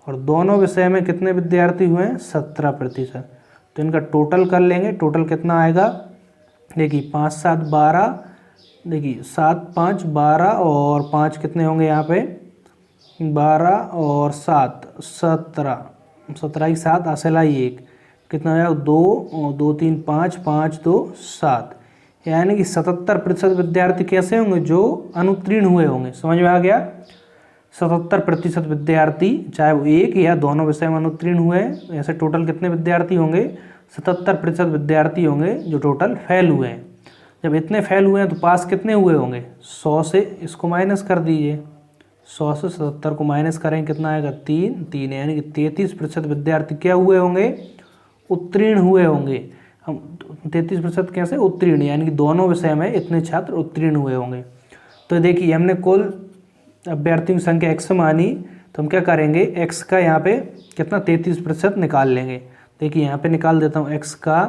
और दोनों विषय में कितने विद्यार्थी हुए हैं, 17%। तो इनका टोटल कर लेंगे, टोटल कितना आएगा, देखिए 5 7 12, देखिए 7 5 12 और 5 कितने होंगे यहाँ पे, 12 और 7 17, 17 की 7 असेला 1, कितना हो जाएगा 2 और 2 3 5, 5 2 7, यानी कि 77% विद्यार्थी कैसे होंगे, जो अनुत्तीर्ण हुए होंगे। समझ में आ गया? 77% विद्यार्थी, चाहे वो एक या दोनों विषय में अनुत्तीर्ण हुए, ऐसे टोटल कितने विद्यार्थी होंगे, 77% विद्यार्थी होंगे जो टोटल फेल हुए हैं। जब इतने फेल हुए हैं तो पास कितने हुए होंगे, 100 से इसको माइनस कर दीजिए, 100 से 77 को माइनस करेंगे कितना आएगा, 3, यानी कि 33% विद्यार्थी क्या हुए होंगे, उत्तीर्ण हुए होंगे। हम 33% कैसे उत्तीर्ण, यानी कि दोनों विषय में इतने छात्र उत्तीर्ण हुए होंगे। तो देखिए हमने कुल अभ्यर्थियों की संख्या x मानी, तो हम क्या करेंगे, x का यहाँ पे कितना 33% निकाल लेंगे। देखिए यहाँ पे निकाल देता हूँ, x का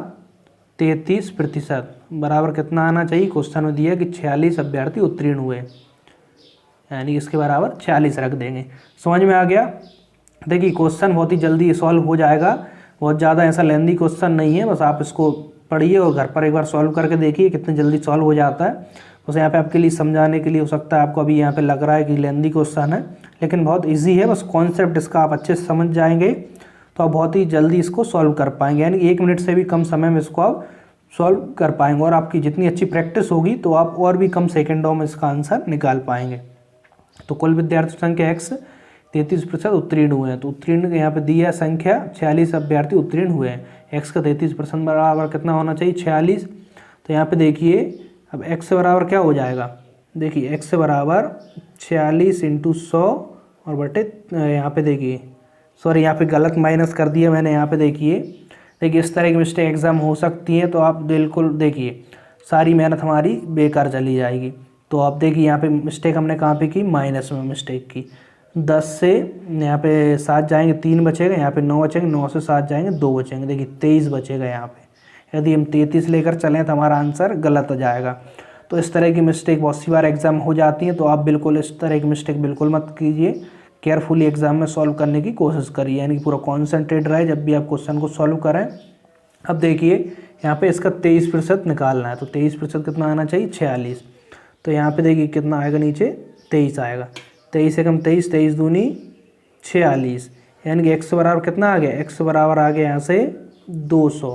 33% बराबर कितना आना चाहिए, क्वेश्चन में दिया कि 46 अभ्यर्थी उत्तीर्ण हुए, यानी इसके बराबर 46 रख देंगे। समझ में आ गया। देखिए क्वेश्चन बहुत ही जल्दी सॉल्व हो जाएगा, बहुत ज़्यादा ऐसा लेंदी क्वेश्चन नहीं है, बस आप इसको पढ़िए और घर पर एक बार सॉल्व करके देखिए कितनी जल्दी सॉल्व हो जाता है। बस यहाँ पे आपके लिए समझाने के लिए हो सकता है आपको अभी यहाँ पे लग रहा है कि लेंदी क्वेश्चन है, लेकिन बहुत इजी है। बस कॉन्सेप्ट इसका आप अच्छे से समझ जाएंगे तो आप बहुत ही जल्दी इसको सॉल्व कर पाएंगे, यानी 1 मिनट से भी कम समय में इसको आप सॉल्व कर पाएंगे। और आपकी जितनी अच्छी प्रैक्टिस होगी तो आप और भी कम सेकेंडों में इसका आंसर निकाल पाएंगे। तो कुल विद्यार्थी संख्या x 33% उत्तीर्ण हुए हैं, तो उत्तीर्ण यहाँ पे दी है संख्या 46 अभ्यर्थी उत्तीर्ण हुए हैं। x का 33% बराबर कितना होना चाहिए, 46। तो यहाँ पे देखिए अब x से बराबर क्या हो जाएगा, देखिए x से बराबर 46 × 100 और बटे यहाँ पे देखिए, सॉरी यहाँ पे गलत माइनस कर दिया मैंने। यहाँ पे देखिए इस तरह की मिस्टेक एग्जाम हो सकती है, तो आप बिल्कुल देखिए सारी मेहनत हमारी बेकार चली जाएगी। तो आप देखिए यहाँ पे मिस्टेक हमने कहाँ पे की, माइनस में मिस्टेक की। 10 से यहाँ पे 7 जाएंगे 3 बचेगा, यहाँ पे 9 बचेंगे, 9 से 7 जाएंगे 2 बचेंगे, देखिए 23 बचेगा यहाँ पे। यदि हम 33 लेकर चलें तो हमारा आंसर गलत हो जाएगा। तो इस तरह की मिस्टेक बहुत सी बार एग्जाम हो जाती है, तो आप बिल्कुल इस तरह की मिस्टेक बिल्कुल मत कीजिए, केयरफुली एग्जाम में सॉल्व करने की कोशिश करिए, यानी कि पूरा कॉन्सेंट्रेट रहे जब भी आप क्वेश्चन को सॉल्व करें। अब देखिए यहाँ पे इसका 23% निकालना है, तो 23% कितना आना चाहिए, 46। तो यहाँ पे देखिए कितना आएगा, नीचे 23 आएगा। 23 एकम 23, 23 दूनी 46, यानी कि x बराबर कितना आ गया, x बराबर आ गया यहाँ से 200,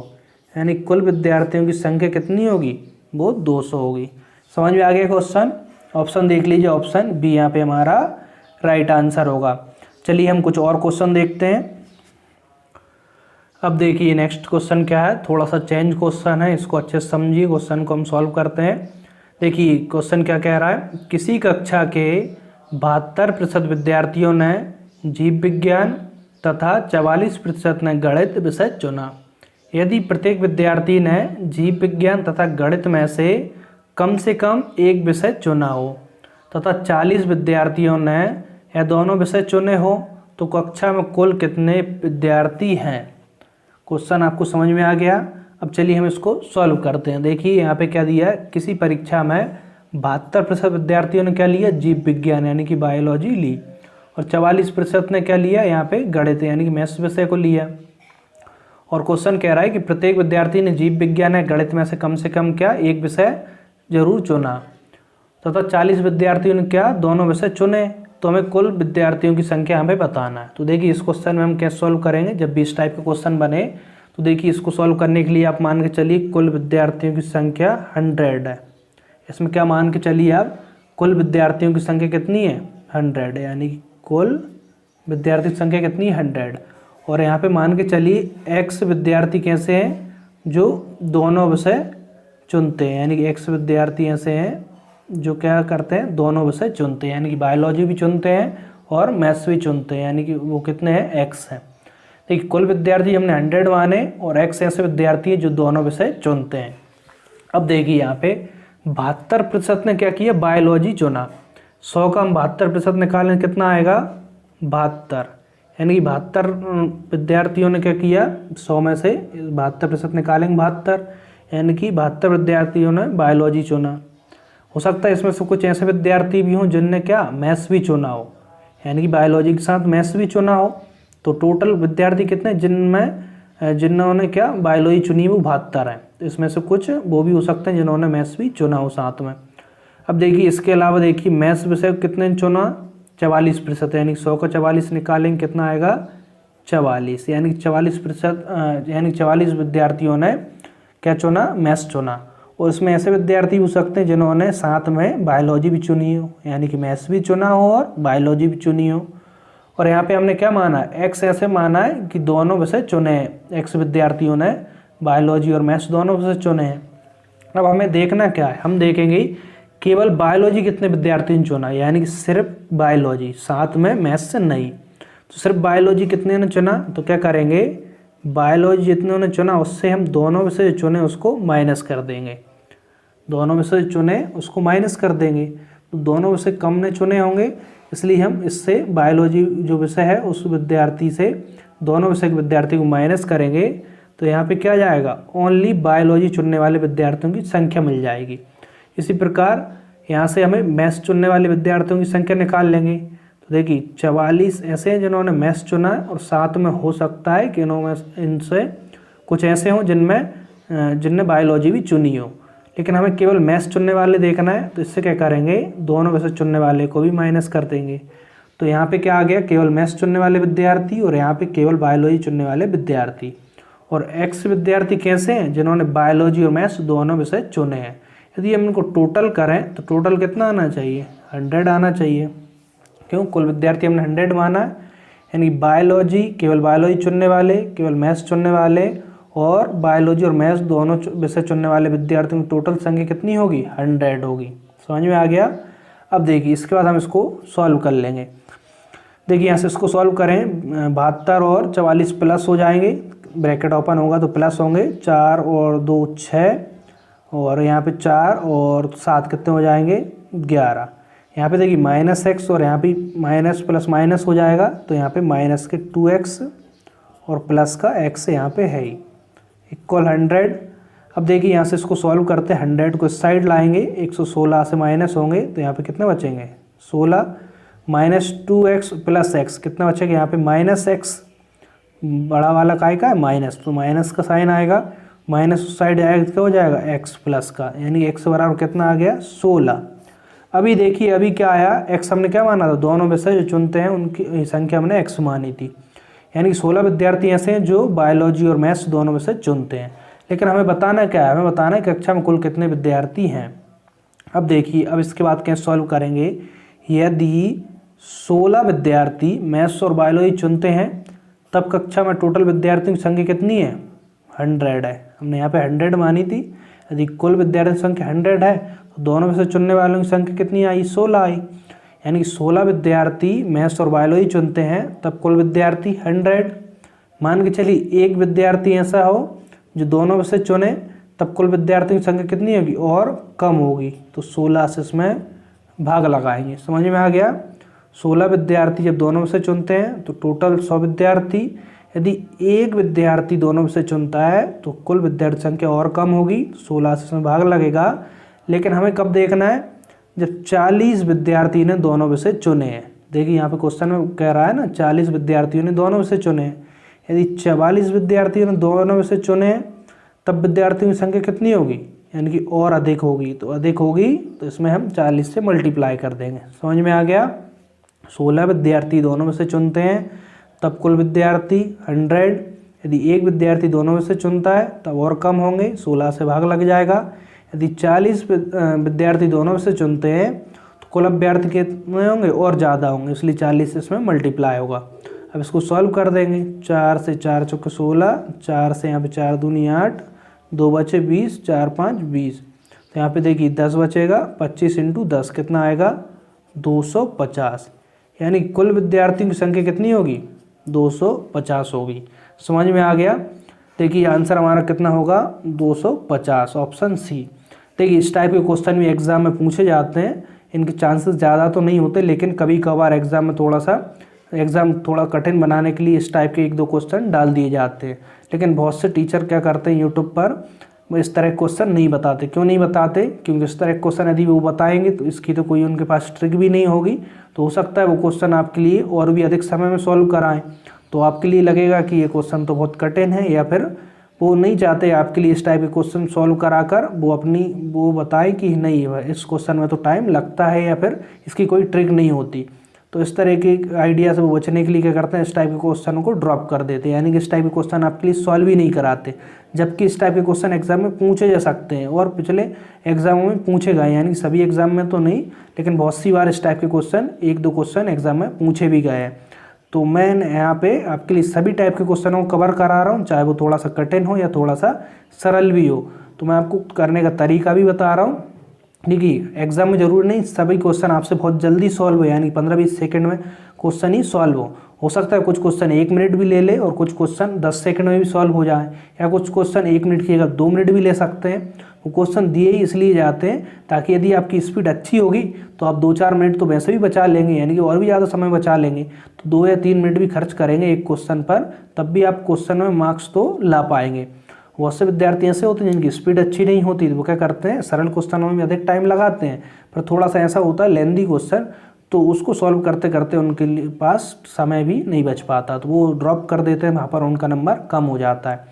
यानी कुल विद्यार्थियों की संख्या कितनी होगी, वो 200 होगी। समझ में आ गया क्वेश्चन। ऑप्शन देख लीजिए, ऑप्शन बी यहाँ पे हमारा राइट आंसर होगा। चलिए हम कुछ और क्वेश्चन देखते हैं। अब देखिए नेक्स्ट क्वेश्चन क्या है, थोड़ा सा चेंज क्वेश्चन है, इसको अच्छे से समझिए, क्वेश्चन को हम सॉल्व करते हैं। देखिए क्वेश्चन क्या कह रहा है, किसी कक्षा के 72% विद्यार्थियों ने जीव विज्ञान तथा 44% ने गणित विषय चुना। यदि प्रत्येक विद्यार्थी ने जीव विज्ञान तथा गणित में से कम एक विषय चुना हो तथा 40 विद्यार्थियों ने यह दोनों विषय चुने हो, तो कक्षा में कुल कितने विद्यार्थी हैं। क्वेश्चन आपको समझ में आ गया। अब चलिए हम इसको सॉल्व करते हैं। देखिए यहाँ पे क्या दिया है, किसी परीक्षा में 72% विद्यार्थियों ने क्या लिया, जीव विज्ञान यानी कि बायोलॉजी ली, और 44% ने क्या लिया, यहाँ पे गणित यानी कि मैथ्स विषय को लिया। और क्वेश्चन कह रहा है कि प्रत्येक विद्यार्थी ने जीव विज्ञान या गणित में से कम क्या एक विषय जरूर चुना, तथा 40 विद्यार्थियों ने क्या दोनों विषय चुने, तो हमें कुल विद्यार्थियों की संख्या हमें बताना है। तो देखिए इस क्वेश्चन में हम कैसे सॉल्व करेंगे, जब भी इस टाइप का क्वेश्चन बने तो देखिए इसको सॉल्व करने के लिए आप मान के चलिए कुल विद्यार्थियों की संख्या 100 है। इसमें क्या मान के चलिए आप, कुल विद्यार्थियों की संख्या कितनी है, 100, यानी कि कुल विद्यार्थी की संख्या कितनी है, 100। और यहाँ पे मान के चलिए x विद्यार्थी कैसे हैं, जो दोनों विषय चुनते हैं, यानी कि x विद्यार्थी ऐसे हैं जो क्या करते हैं, दोनों विषय चुनते हैं, यानी कि बायोलॉजी भी चुनते हैं और मैथ्स भी चुनते हैं, यानी कि वो कितने हैं, x हैं। देखिए कुल विद्यार्थी हमने 100 माने और x ऐसे विद्यार्थी हैं जो दोनों विषय चुनते हैं। अब देखिए यहाँ पे 72% ने क्या किया, बायोलॉजी चुना। 100 का हम 72% निकालें कितना आएगा, 72, यानी कि 72 विद्यार्थियों ने क्या किया, 100 में से 72% निकालेंगे 72, यानी कि 72 विद्यार्थियों ने बायोलॉजी चुना। हो सकता है इसमें से कुछ ऐसे विद्यार्थी भी हों जिनने क्या मैथ्स भी चुना हो, यानी कि बायोलॉजी के साथ मैथ्स भी चुना हो। तो टोटल विद्यार्थी कितने, जिन्होंने क्या बायोलॉजी चुनी वो 72 हैं। तो इसमें से कुछ वो भी हो सकते हैं जिन्होंने मैथ्स भी चुना हो साथ में। अब देखिए इसके अलावा देखिए मैथ्स विषय कितने चुना, 44%, यानी 100 का 44 निकालेंगे कितना आएगा, 44, यानी 44%, यानी 44 विद्यार्थियों ने क्या चुना, मैथ्स चुना। और इसमें ऐसे विद्यार्थी हो सकते हैं जिन्होंने साथ में बायोलॉजी भी चुनी हो, यानी कि मैथ्स भी चुना हो और बायोलॉजी भी चुनी हो। और यहाँ पे हमने क्या माना, x ऐसे माना है कि दोनों विषय चुने हैं, x विद्यार्थियों ने बायोलॉजी और मैथ्स दोनों विषय चुने हैं। अब हमें देखना क्या है, हम देखेंगे केवल बायोलॉजी कितने विद्यार्थी ने चुना, यानी कि सिर्फ बायोलॉजी, साथ में मैथ्स नहीं। तो सिर्फ बायोलॉजी कितने ने चुना, तो क्या करेंगे, बायोलॉजी जितने ने चुना उससे हम दोनों विषय चुने उसको माइनस कर देंगे, दोनों विषय चुने उसको माइनस कर देंगे। तो दोनों विषय कम ने चुने होंगे, इसलिए हम इससे बायोलॉजी जो विषय है उस विद्यार्थी से दोनों विषय के विद्यार्थी को माइनस करेंगे तो यहाँ पे क्या जाएगा, ओनली बायोलॉजी चुनने वाले विद्यार्थियों की संख्या मिल जाएगी। इसी प्रकार यहाँ से हमें मैथ्स चुनने वाले विद्यार्थियों की संख्या निकाल लेंगे। तो देखिए 44 ऐसे हैं जिन्होंने मैथ्स चुना है और साथ में हो सकता है कि इनसे कुछ ऐसे हों जिनने बायोलॉजी भी चुनी हो, लेकिन हमें केवल मैथ्स चुनने वाले देखना है। तो इससे क्या करेंगे, दोनों विषय चुनने वाले को भी माइनस कर देंगे। तो यहाँ पे क्या आ गया, केवल मैथ्स चुनने वाले विद्यार्थी और यहाँ पे केवल बायोलॉजी चुनने वाले विद्यार्थी। और एक्स विद्यार्थी कैसे हैं, जिन्होंने बायोलॉजी और मैथ्स दोनों विषय चुने हैं। यदि हम इनको टोटल करें तो टोटल कितना आना चाहिए, 100 आना चाहिए। क्यों, कुल विद्यार्थी हमने 100 माना है, यानी बायोलॉजी केवल बायोलॉजी चुनने वाले, केवल मैथ्स चुनने वाले और बायोलॉजी और मैथ्स दोनों विषय चुनने वाले विद्यार्थियों की टोटल संख्या कितनी होगी, 100 होगी। समझ में आ गया। अब देखिए इसके बाद हम इसको सॉल्व कर लेंगे। देखिए यहाँ से इसको सॉल्व करें, 72 और 44 प्लस हो जाएंगे, ब्रैकेट ओपन होगा तो प्लस होंगे, 4 और 2 6 और यहाँ पे 4 और 7 कितने हो जाएंगे, 11। यहाँ पे देखिए -x और यहाँ पे माइनस प्लस माइनस हो जाएगा, तो यहाँ पे माइनस के 2x और प्लस का x यहाँ पे है ही, इक्वल 100। अब देखिए यहाँ से इसको सॉल्व करते हैं, 100 को इस साइड लाएंगे, 116 से माइनस होंगे तो यहाँ पे कितने बचेंगे, 16 माइनस 2x प्लस x कितना बचेगा, यहाँ पे -x बड़ा वाला काय का है माइनस, तो माइनस का साइन आएगा, माइनस उस साइड आएगा क्या हो जाएगा, x प्लस का, यानी x बराबर कितना आ गया, 16। अभी देखिए अभी क्या आया, x हमने क्या माना था, दोनों विषय जो चुनते हैं उनकी संख्या हमने x मानी थी, यानी 16 विद्यार्थी ऐसे हैं जो बायोलॉजी और मैथ्स दोनों विषय चुनते हैं। लेकिन हमें बताना क्या है, हमें बताना है कक्षा में कुल कितने विद्यार्थी हैं। अब देखिए अब इसके बाद कैसे सॉल्व करेंगे, यदि 16 विद्यार्थी मैथ्स और बायोलॉजी चुनते हैं तब कक्षा में टोटल विद्यार्थियों की संख्या कितनी है, 100 है। हमने यहाँ पे 100 मानी थी। यदि कुल विद्यार्थी संख्या 100 है तो दोनों में से चुनने वालों की संख्या कितनी आई, 16 आई, यानी 16 विद्यार्थी मैथ्स और बायोलॉजी चुनते हैं तब कुल विद्यार्थी 100। मान के चलिए एक विद्यार्थी ऐसा हो जो दोनों में से चुने तब कुल विद्यार्थियों की संख्या कितनी होगी, और कम होगी, तो 16 से इसमें भाग लगाएंगे। समझ में आ गया। 16 विद्यार्थी जब दोनों में से चुनते हैं तो टोटल 100 विद्यार्थी, यदि एक विद्यार्थी दोनों में से चुनता है तो कुल विद्यार्थी संख्या और कम होगी, 16 से इसमें भाग लगेगा। लेकिन हमें कब देखना है, जब 40 विद्यार्थी ने दोनों विषय चुने हैं। देखिए यहाँ पे क्वेश्चन में कह रहा है ना 40 विद्यार्थियों ने दोनों विषय चुने हैं। यदि 44 विद्यार्थियों ने दोनों विषय चुने हैं तब विद्यार्थियों की संख्या कितनी होगी, यानी कि और अधिक होगी, तो अधिक होगी तो इसमें हम 40 से मल्टीप्लाई कर देंगे। समझ में आ गया। 16 विद्यार्थी दोनों में से चुनते हैं तब कुल विद्यार्थी 100। यदि एक विद्यार्थी दोनों में से चुनता है तब और कम होंगे, 16 से भाग लग जाएगा। यदि 40 विद्यार्थी दोनों में से चुनते हैं तो कुल अभ्यर्थी कितने होंगे, और ज़्यादा होंगे, इसलिए 40 से इसमें मल्टीप्लाई होगा। अब इसको सॉल्व कर देंगे, 4 से 4 चौके 16, 4 से यहाँ पे 4 दूनी 8, 2 बचे 20, 4 5 20, तो यहाँ पे देखिए 10 बचेगा, 25 × 10 कितना आएगा, 250, यानी कुल विद्यार्थियों की संख्या कितनी होगी, 250 होगी। समझ में आ गया। देखिए आंसर हमारा कितना होगा, 250, ऑप्शन सी। देखिए इस टाइप के क्वेश्चन भी एग्जाम में पूछे जाते हैं, इनके चांसेस ज़्यादा तो नहीं होते, लेकिन कभी कभार एग्जाम में एग्ज़ाम थोड़ा कठिन बनाने के लिए इस टाइप के 1-2 क्वेश्चन डाल दिए जाते हैं। लेकिन बहुत से टीचर क्या करते हैं, यूट्यूब पर वो इस तरह के क्वेश्चन नहीं बताते। क्यों नहीं बताते, क्योंकि इस तरह के क्वेश्चन यदि वो बताएंगे तो इसकी तो कोई उनके पास ट्रिक भी नहीं होगी, तो हो सकता है वो क्वेश्चन आपके लिए और भी अधिक समय में सॉल्व कराएं, तो आपके लिए लगेगा कि ये क्वेश्चन तो बहुत कठिन है, या फिर वो नहीं चाहते आपके लिए इस टाइप के क्वेश्चन सॉल्व कराकर वो बताएं कि नहीं इस क्वेश्चन में तो टाइम लगता है या फिर इसकी कोई ट्रिक नहीं होती। तो इस तरह के आइडिया से वो बचने के लिए क्या करते हैं, इस टाइप के क्वेश्चन को ड्रॉप कर देते हैं, यानी कि इस टाइप के क्वेश्चन आपके लिए सॉल्व ही नहीं कराते। जबकि इस टाइप के क्वेश्चन एग्जाम में पूछे जा सकते हैं और पिछले एग्जामों में पूछे गए, यानी सभी एग्जाम में तो नहीं, लेकिन बहुत सी बार इस टाइप के क्वेश्चन 1-2 क्वेश्चन एग्जाम में पूछे भी गए हैं। तो मैं यहाँ पे आपके लिए सभी टाइप के क्वेश्चनों को कवर करा रहा हूँ, चाहे वो थोड़ा सा कठिन हो या थोड़ा सा सरल भी हो। तो मैं आपको करने का तरीका भी बता रहा हूँ। देखिए एग्जाम में जरूरी नहीं सभी क्वेश्चन आपसे बहुत जल्दी सॉल्व हो, यानी 15-20 सेकंड में क्वेश्चन ही सॉल्व हो सकता है कुछ क्वेश्चन 1 मिनट भी ले ले और कुछ क्वेश्चन 10 सेकंड में भी सॉल्व हो जाए, या कुछ क्वेश्चन 1 मिनट की जगह 2 मिनट भी ले सकते हैं। वो क्वेश्चन दिए ही इसलिए जाते हैं ताकि यदि आपकी स्पीड अच्छी होगी तो आप 2-4 मिनट तो वैसे भी बचा लेंगे, यानी कि और भी ज़्यादा समय बचा लेंगे, तो 2 या 3 मिनट भी खर्च करेंगे एक क्वेश्चन पर, तब भी आप क्वेश्चन में मार्क्स तो ला पाएंगे। बहुत से विद्यार्थी ऐसे होते हैं जिनकी स्पीड अच्छी नहीं होती, तो वो क्या करते हैं सरल क्वेश्चनों में अधिक टाइम लगाते हैं, पर थोड़ा सा ऐसा होता है लेंदी क्वेश्चन तो उसको सॉल्व करते करते उनके पास समय भी नहीं बच पाता, तो वो ड्रॉप कर देते हैं, वहाँ पर उनका नंबर कम हो जाता है।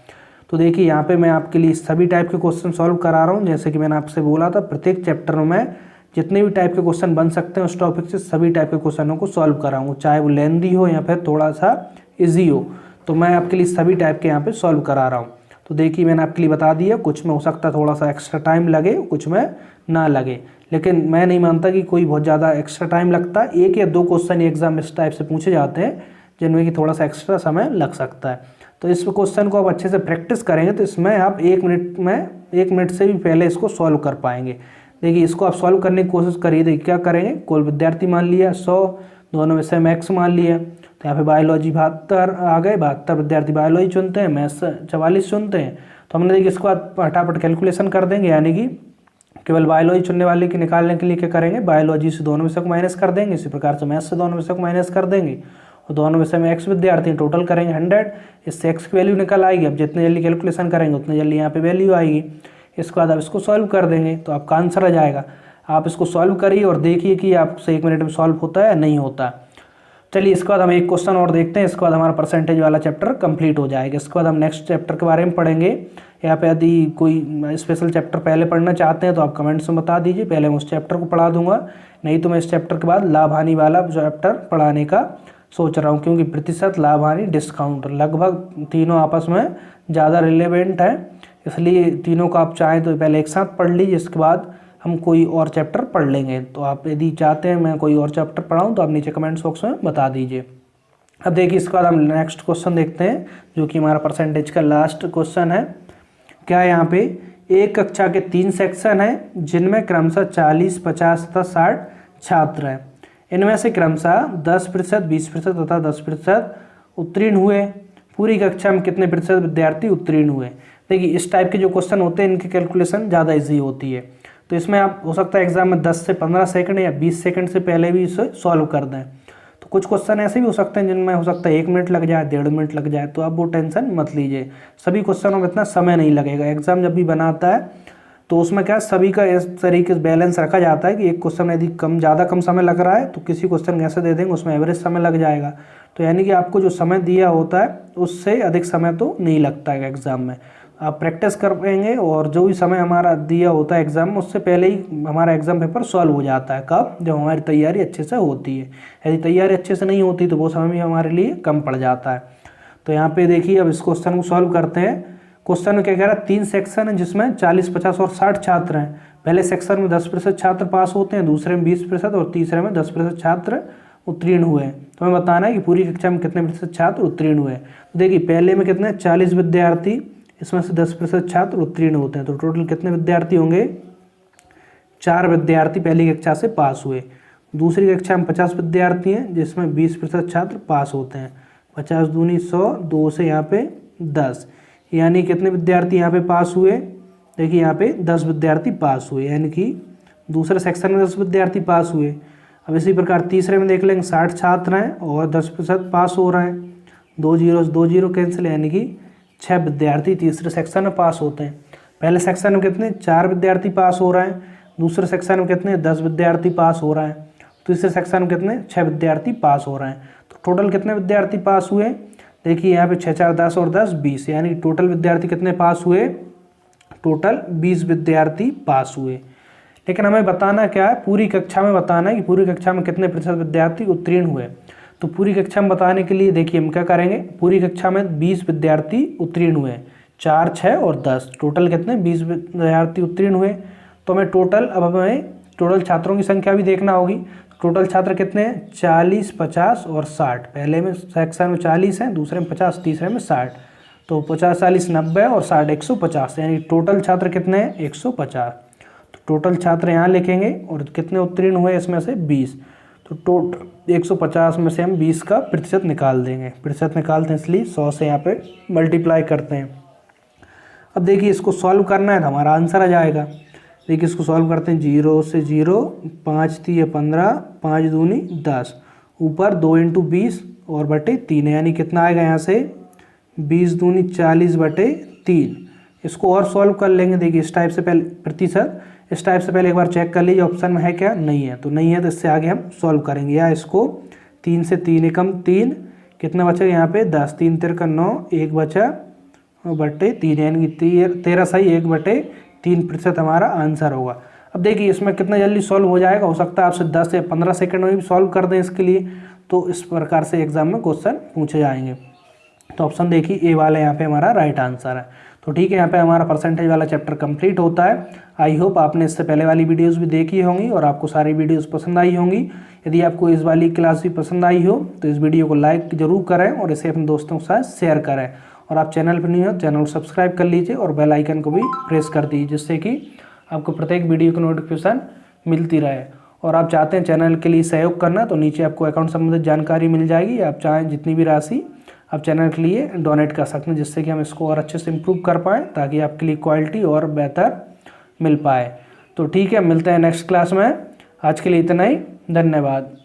तो देखिए यहाँ पे मैं आपके लिए सभी टाइप के क्वेश्चन सॉल्व करा रहा हूँ, जैसे कि मैंने आपसे बोला था प्रत्येक चैप्टर में जितने भी टाइप के क्वेश्चन बन सकते हैं उस टॉपिक से सभी टाइप के क्वेश्चनों को सॉल्व कराऊंगा, चाहे वो लेंदी हो या फिर थोड़ा सा ईजी हो, तो मैं आपके लिए सभी टाइप के यहाँ पे सॉल्व करा रहा हूँ। तो देखिए मैंने आपके लिए बता दिया, कुछ में हो सकता है थोड़ा सा एक्स्ट्रा टाइम लगे, कुछ में ना लगे, लेकिन मैं नहीं मानता कि कोई बहुत ज़्यादा एक्स्ट्रा टाइम लगता है। 1 या 2 क्वेश्चन एग्जाम इस टाइप से पूछे जाते हैं जिनमें कि थोड़ा सा एक्स्ट्रा समय लग सकता है। तो इस क्वेश्चन को आप अच्छे से प्रैक्टिस करेंगे तो इसमें आप 1 मिनट से भी पहले इसको सॉल्व कर पाएंगे। देखिए इसको आप सॉल्व करने की कोशिश करिए। देखिए क्या करेंगे, कोई विद्यार्थी मान लिया 100, दोनों विषय मैथ्स मान लिया, तो यहाँ पे बायोलॉजी 72 आ गए, 72 विद्यार्थी बायोलॉजी चुनते हैं, मैथ्स 44 चुनते हैं। तो हमने देखिए इसके बाद फटाफट कैलकुलेशन कर देंगे, यानी कि केवल बायोलॉजी चुनने वाले की निकालने के लिए क्या करेंगे, बायोलॉजी से दोनों विषय को माइनस कर देंगे, इसी प्रकार से मैथ्स से दोनों विषय को माइनस कर देंगे, और दोनों विषय में x विद्यार्थी टोटल करेंगे 100, इससे x की वैल्यू निकल आएगी। अब जितने जल्दी कैलकुलेशन करेंगे उतने जल्दी यहाँ पे वैल्यू आएगी। इसके बाद आप इसको सॉल्व कर देंगे तो आपका आंसर आ जाएगा। आप इसको सॉल्व करिए और देखिए कि आपसे 1 मिनट में सॉल्व होता है या नहीं होता। चलिए इसके बाद हम एक क्वेश्चन और देखते हैं, इसके बाद हमारा परसेंटेज वाला चैप्टर कंप्लीट हो जाएगा। इसके बाद हम नेक्स्ट चैप्टर के बारे में पढ़ेंगे। यहाँ पे यदि कोई स्पेशल चैप्टर पहले पढ़ना चाहते हैं तो आप कमेंट्स में बता दीजिए, पहले मैं उस चैप्टर को पढ़ा दूंगा, नहीं तो मैं इस चैप्टर के बाद लाभ हानि वाला चैप्टर पढ़ाने का सोच रहा हूँ, क्योंकि प्रतिशत, लाभ हानि, डिस्काउंट लगभग तीनों आपस में ज़्यादा रिलेवेंट है, इसलिए तीनों को आप चाहें तो पहले एक साथ पढ़ लीजिए, इसके बाद हम कोई और चैप्टर पढ़ लेंगे। तो आप यदि चाहते हैं मैं कोई और चैप्टर पढ़ाऊँ तो आप नीचे कमेंट्स बॉक्स में बता दीजिए। अब देखिए इसके बाद हम नेक्स्ट क्वेश्चन देखते हैं, जो कि हमारा परसेंटेज का लास्ट क्वेश्चन है। क्या यहाँ पे एक कक्षा के 3 सेक्शन हैं जिनमें क्रमशः 40, 50 तथा 60 छात्र हैं। इनमें से क्रमशः 10%, 20% तथा 10% उत्तीर्ण हुए। पूरी कक्षा में कितने प्रतिशत विद्यार्थी उत्तीर्ण हुए। देखिए इस टाइप के जो क्वेश्चन होते हैं इनकी कैलकुलेशन ज़्यादा ईजी होती है, तो इसमें आप हो सकता है एग्जाम में 10 से 15 सेकंड या 20 सेकंड से पहले भी इसे सॉल्व कर दें। तो कुछ क्वेश्चन ऐसे भी हो सकते हैं जिनमें हो सकता है 1 मिनट लग जाए, 1.5 मिनट लग जाए, तो आप वो टेंशन मत लीजिए, सभी क्वेश्चनों में इतना समय नहीं लगेगा। एग्जाम जब भी बनाता है तो उसमें क्या सभी का इस तरीके से बैलेंस रखा जाता है कि एक क्वेश्चन यदि ज़्यादा कम समय लग रहा है तो किसी क्वेश्चन कैसे दे देंगे उसमें एवरेज समय लग जाएगा। तो यानी कि आपको जो समय दिया होता है उससे अधिक समय तो नहीं लगता है एग्ज़ाम में। आप प्रैक्टिस करेंगे और जो भी समय हमारा दिया होता है एग्ज़ाम में उससे पहले ही हमारा एग्ज़ाम पेपर सॉल्व हो जाता है। कब? जब हमारी तैयारी अच्छे से होती है। यदि तैयारी अच्छे से नहीं होती तो वो समय भी हमारे लिए कम पड़ जाता है। तो यहाँ पे देखिए अब इस क्वेश्चन को सॉल्व करते हैं। क्वेश्चन में क्या कह रहा है, 3 सेक्शन है जिसमें 40, 50 और 60 छात्र हैं। पहले सेक्शन में 10% छात्र पास होते हैं, दूसरे में 20% और तीसरे में 10% छात्र उत्तीर्ण हुए हैं। तो हमें बताना है कि पूरी कक्षा में कितने प्रतिशत छात्र उत्तीर्ण हुए। तो देखिए पहले में कितने 40 विद्यार्थी, इसमें से 10% छात्र उत्तीर्ण होते हैं, तो टोटल कितने विद्यार्थी होंगे, 4 विद्यार्थी पहली कक्षा से पास हुए। दूसरी कक्षा में 50 विद्यार्थी हैं जिसमें 20% छात्र पास होते हैं। 50 दूनी 100, 2 से यहाँ पे 10, यानी कितने विद्यार्थी यहाँ पे पास हुए। देखिए यहाँ पे 10 विद्यार्थी पास हुए, यानी कि दूसरे सेक्शन में 10 विद्यार्थी पास हुए। अब इसी प्रकार तीसरे में देख लेंगे 60 छात्र हैं और 10% पास हो रहे हैं। 2 जीरो कैंसिल, यानी कि 6 विद्यार्थी तीसरे सेक्शन में पास होते हैं। पहले सेक्शन में कितने 4 विद्यार्थी पास हो रहे हैं, दूसरे सेक्शन में कितने 10 विद्यार्थी पास हो रहे हैं, तीसरे सेक्शन में कितने 6 विद्यार्थी पास हो रहे हैं। तो टोटल कितने विद्यार्थी पास हुए, देखिए यहाँ पे 6, 4, 10 और 10, 20, यानी टोटल विद्यार्थी कितने पास हुए, टोटल 20 विद्यार्थी पास हुए। लेकिन हमें बताना क्या है, पूरी कक्षा में बताना है कि पूरी कक्षा में कितने प्रतिशत विद्यार्थी उत्तीर्ण हुए। तो पूरी कक्षा में बताने के लिए देखिए हम क्या करेंगे, पूरी कक्षा में 20 विद्यार्थी उत्तीर्ण हुए, 4, 6 और 10, टोटल कितने 20 विद्यार्थी उत्तीर्ण हुए। तो हमें टोटल, अब हमें टोटल छात्रों की संख्या भी देखना होगी। टोटल छात्र कितने हैं, 40, 50 और 60। पहले में सेक्शन में 40 हैं, दूसरे में 50, तीसरे में 60। तो 50, 40, 90 और 60, 150, यानी टोटल छात्र कितने हैं 150। तो टोटल छात्र यहाँ लिखेंगे और कितने उत्तीर्ण हुए इसमें से 20। तो टोटल 150 में से हम 20 का प्रतिशत निकाल देंगे। प्रतिशत निकालते हैं इसलिए 100 से यहाँ पे मल्टीप्लाई करते हैं। अब देखिए इसको सॉल्व करना है तो हमारा आंसर आ जाएगा। देखिए इसको सॉल्व करते हैं, 0 से 0, 5 3 15, 5 दूनी 10, ऊपर 2 × 20 और बटे 3 है, यानी कितना आएगा यहाँ से 20 दूनी 40 बटे 3। इसको और सॉल्व कर लेंगे। देखिए इस टाइप से पहले प्रतिशत, इस टाइप से पहले एक बार चेक कर लीजिए ऑप्शन में है क्या, नहीं है, तो नहीं है तो इससे आगे हम सॉल्व करेंगे। या इसको 3 से 3 एकम 3, कितना बचा यहाँ पे 10, 3 तिरका 9, 1 बचा और बटे 3, यानी कि 13 सही 1 बटे 3% हमारा आंसर होगा। अब देखिए इसमें कितना जल्दी सॉल्व हो जाएगा, हो सकता है आपसे 10 से 15 सेकंड में भी सॉल्व कर दें इसके लिए, तो इस प्रकार से एग्जाम में क्वेश्चन पूछे जाएंगे। तो ऑप्शन देखिए ए वाला यहाँ पे हमारा राइट आंसर है। तो ठीक है, यहाँ पे हमारा परसेंटेज वाला चैप्टर कंप्लीट होता है। आई होप आपने इससे पहले वाली वीडियोस भी देखी होंगी और आपको सारी वीडियोस पसंद आई होंगी। यदि आपको इस वाली क्लास भी पसंद आई हो तो इस वीडियो को लाइक जरूर करें और इसे अपने दोस्तों के साथ शेयर करें। और आप चैनल पर नहीं हो, चैनल को सब्सक्राइब कर लीजिए और बेल आइकन को भी प्रेस कर दीजिए, जिससे कि आपको प्रत्येक वीडियो की नोटिफिकेशन मिलती रहे। और आप चाहते हैं चैनल के लिए सहयोग करना तो नीचे आपको अकाउंट संबंधित जानकारी मिल जाएगी। आप चाहें जितनी भी राशि आप चैनल के लिए डोनेट कर सकते हैं, जिससे कि हम इसको और अच्छे से इम्प्रूव कर पाएँ, ताकि आपके लिए क्वालिटी और बेहतर मिल पाए। तो ठीक है, मिलते हैं नेक्स्ट क्लास में। आज के लिए इतना ही, धन्यवाद।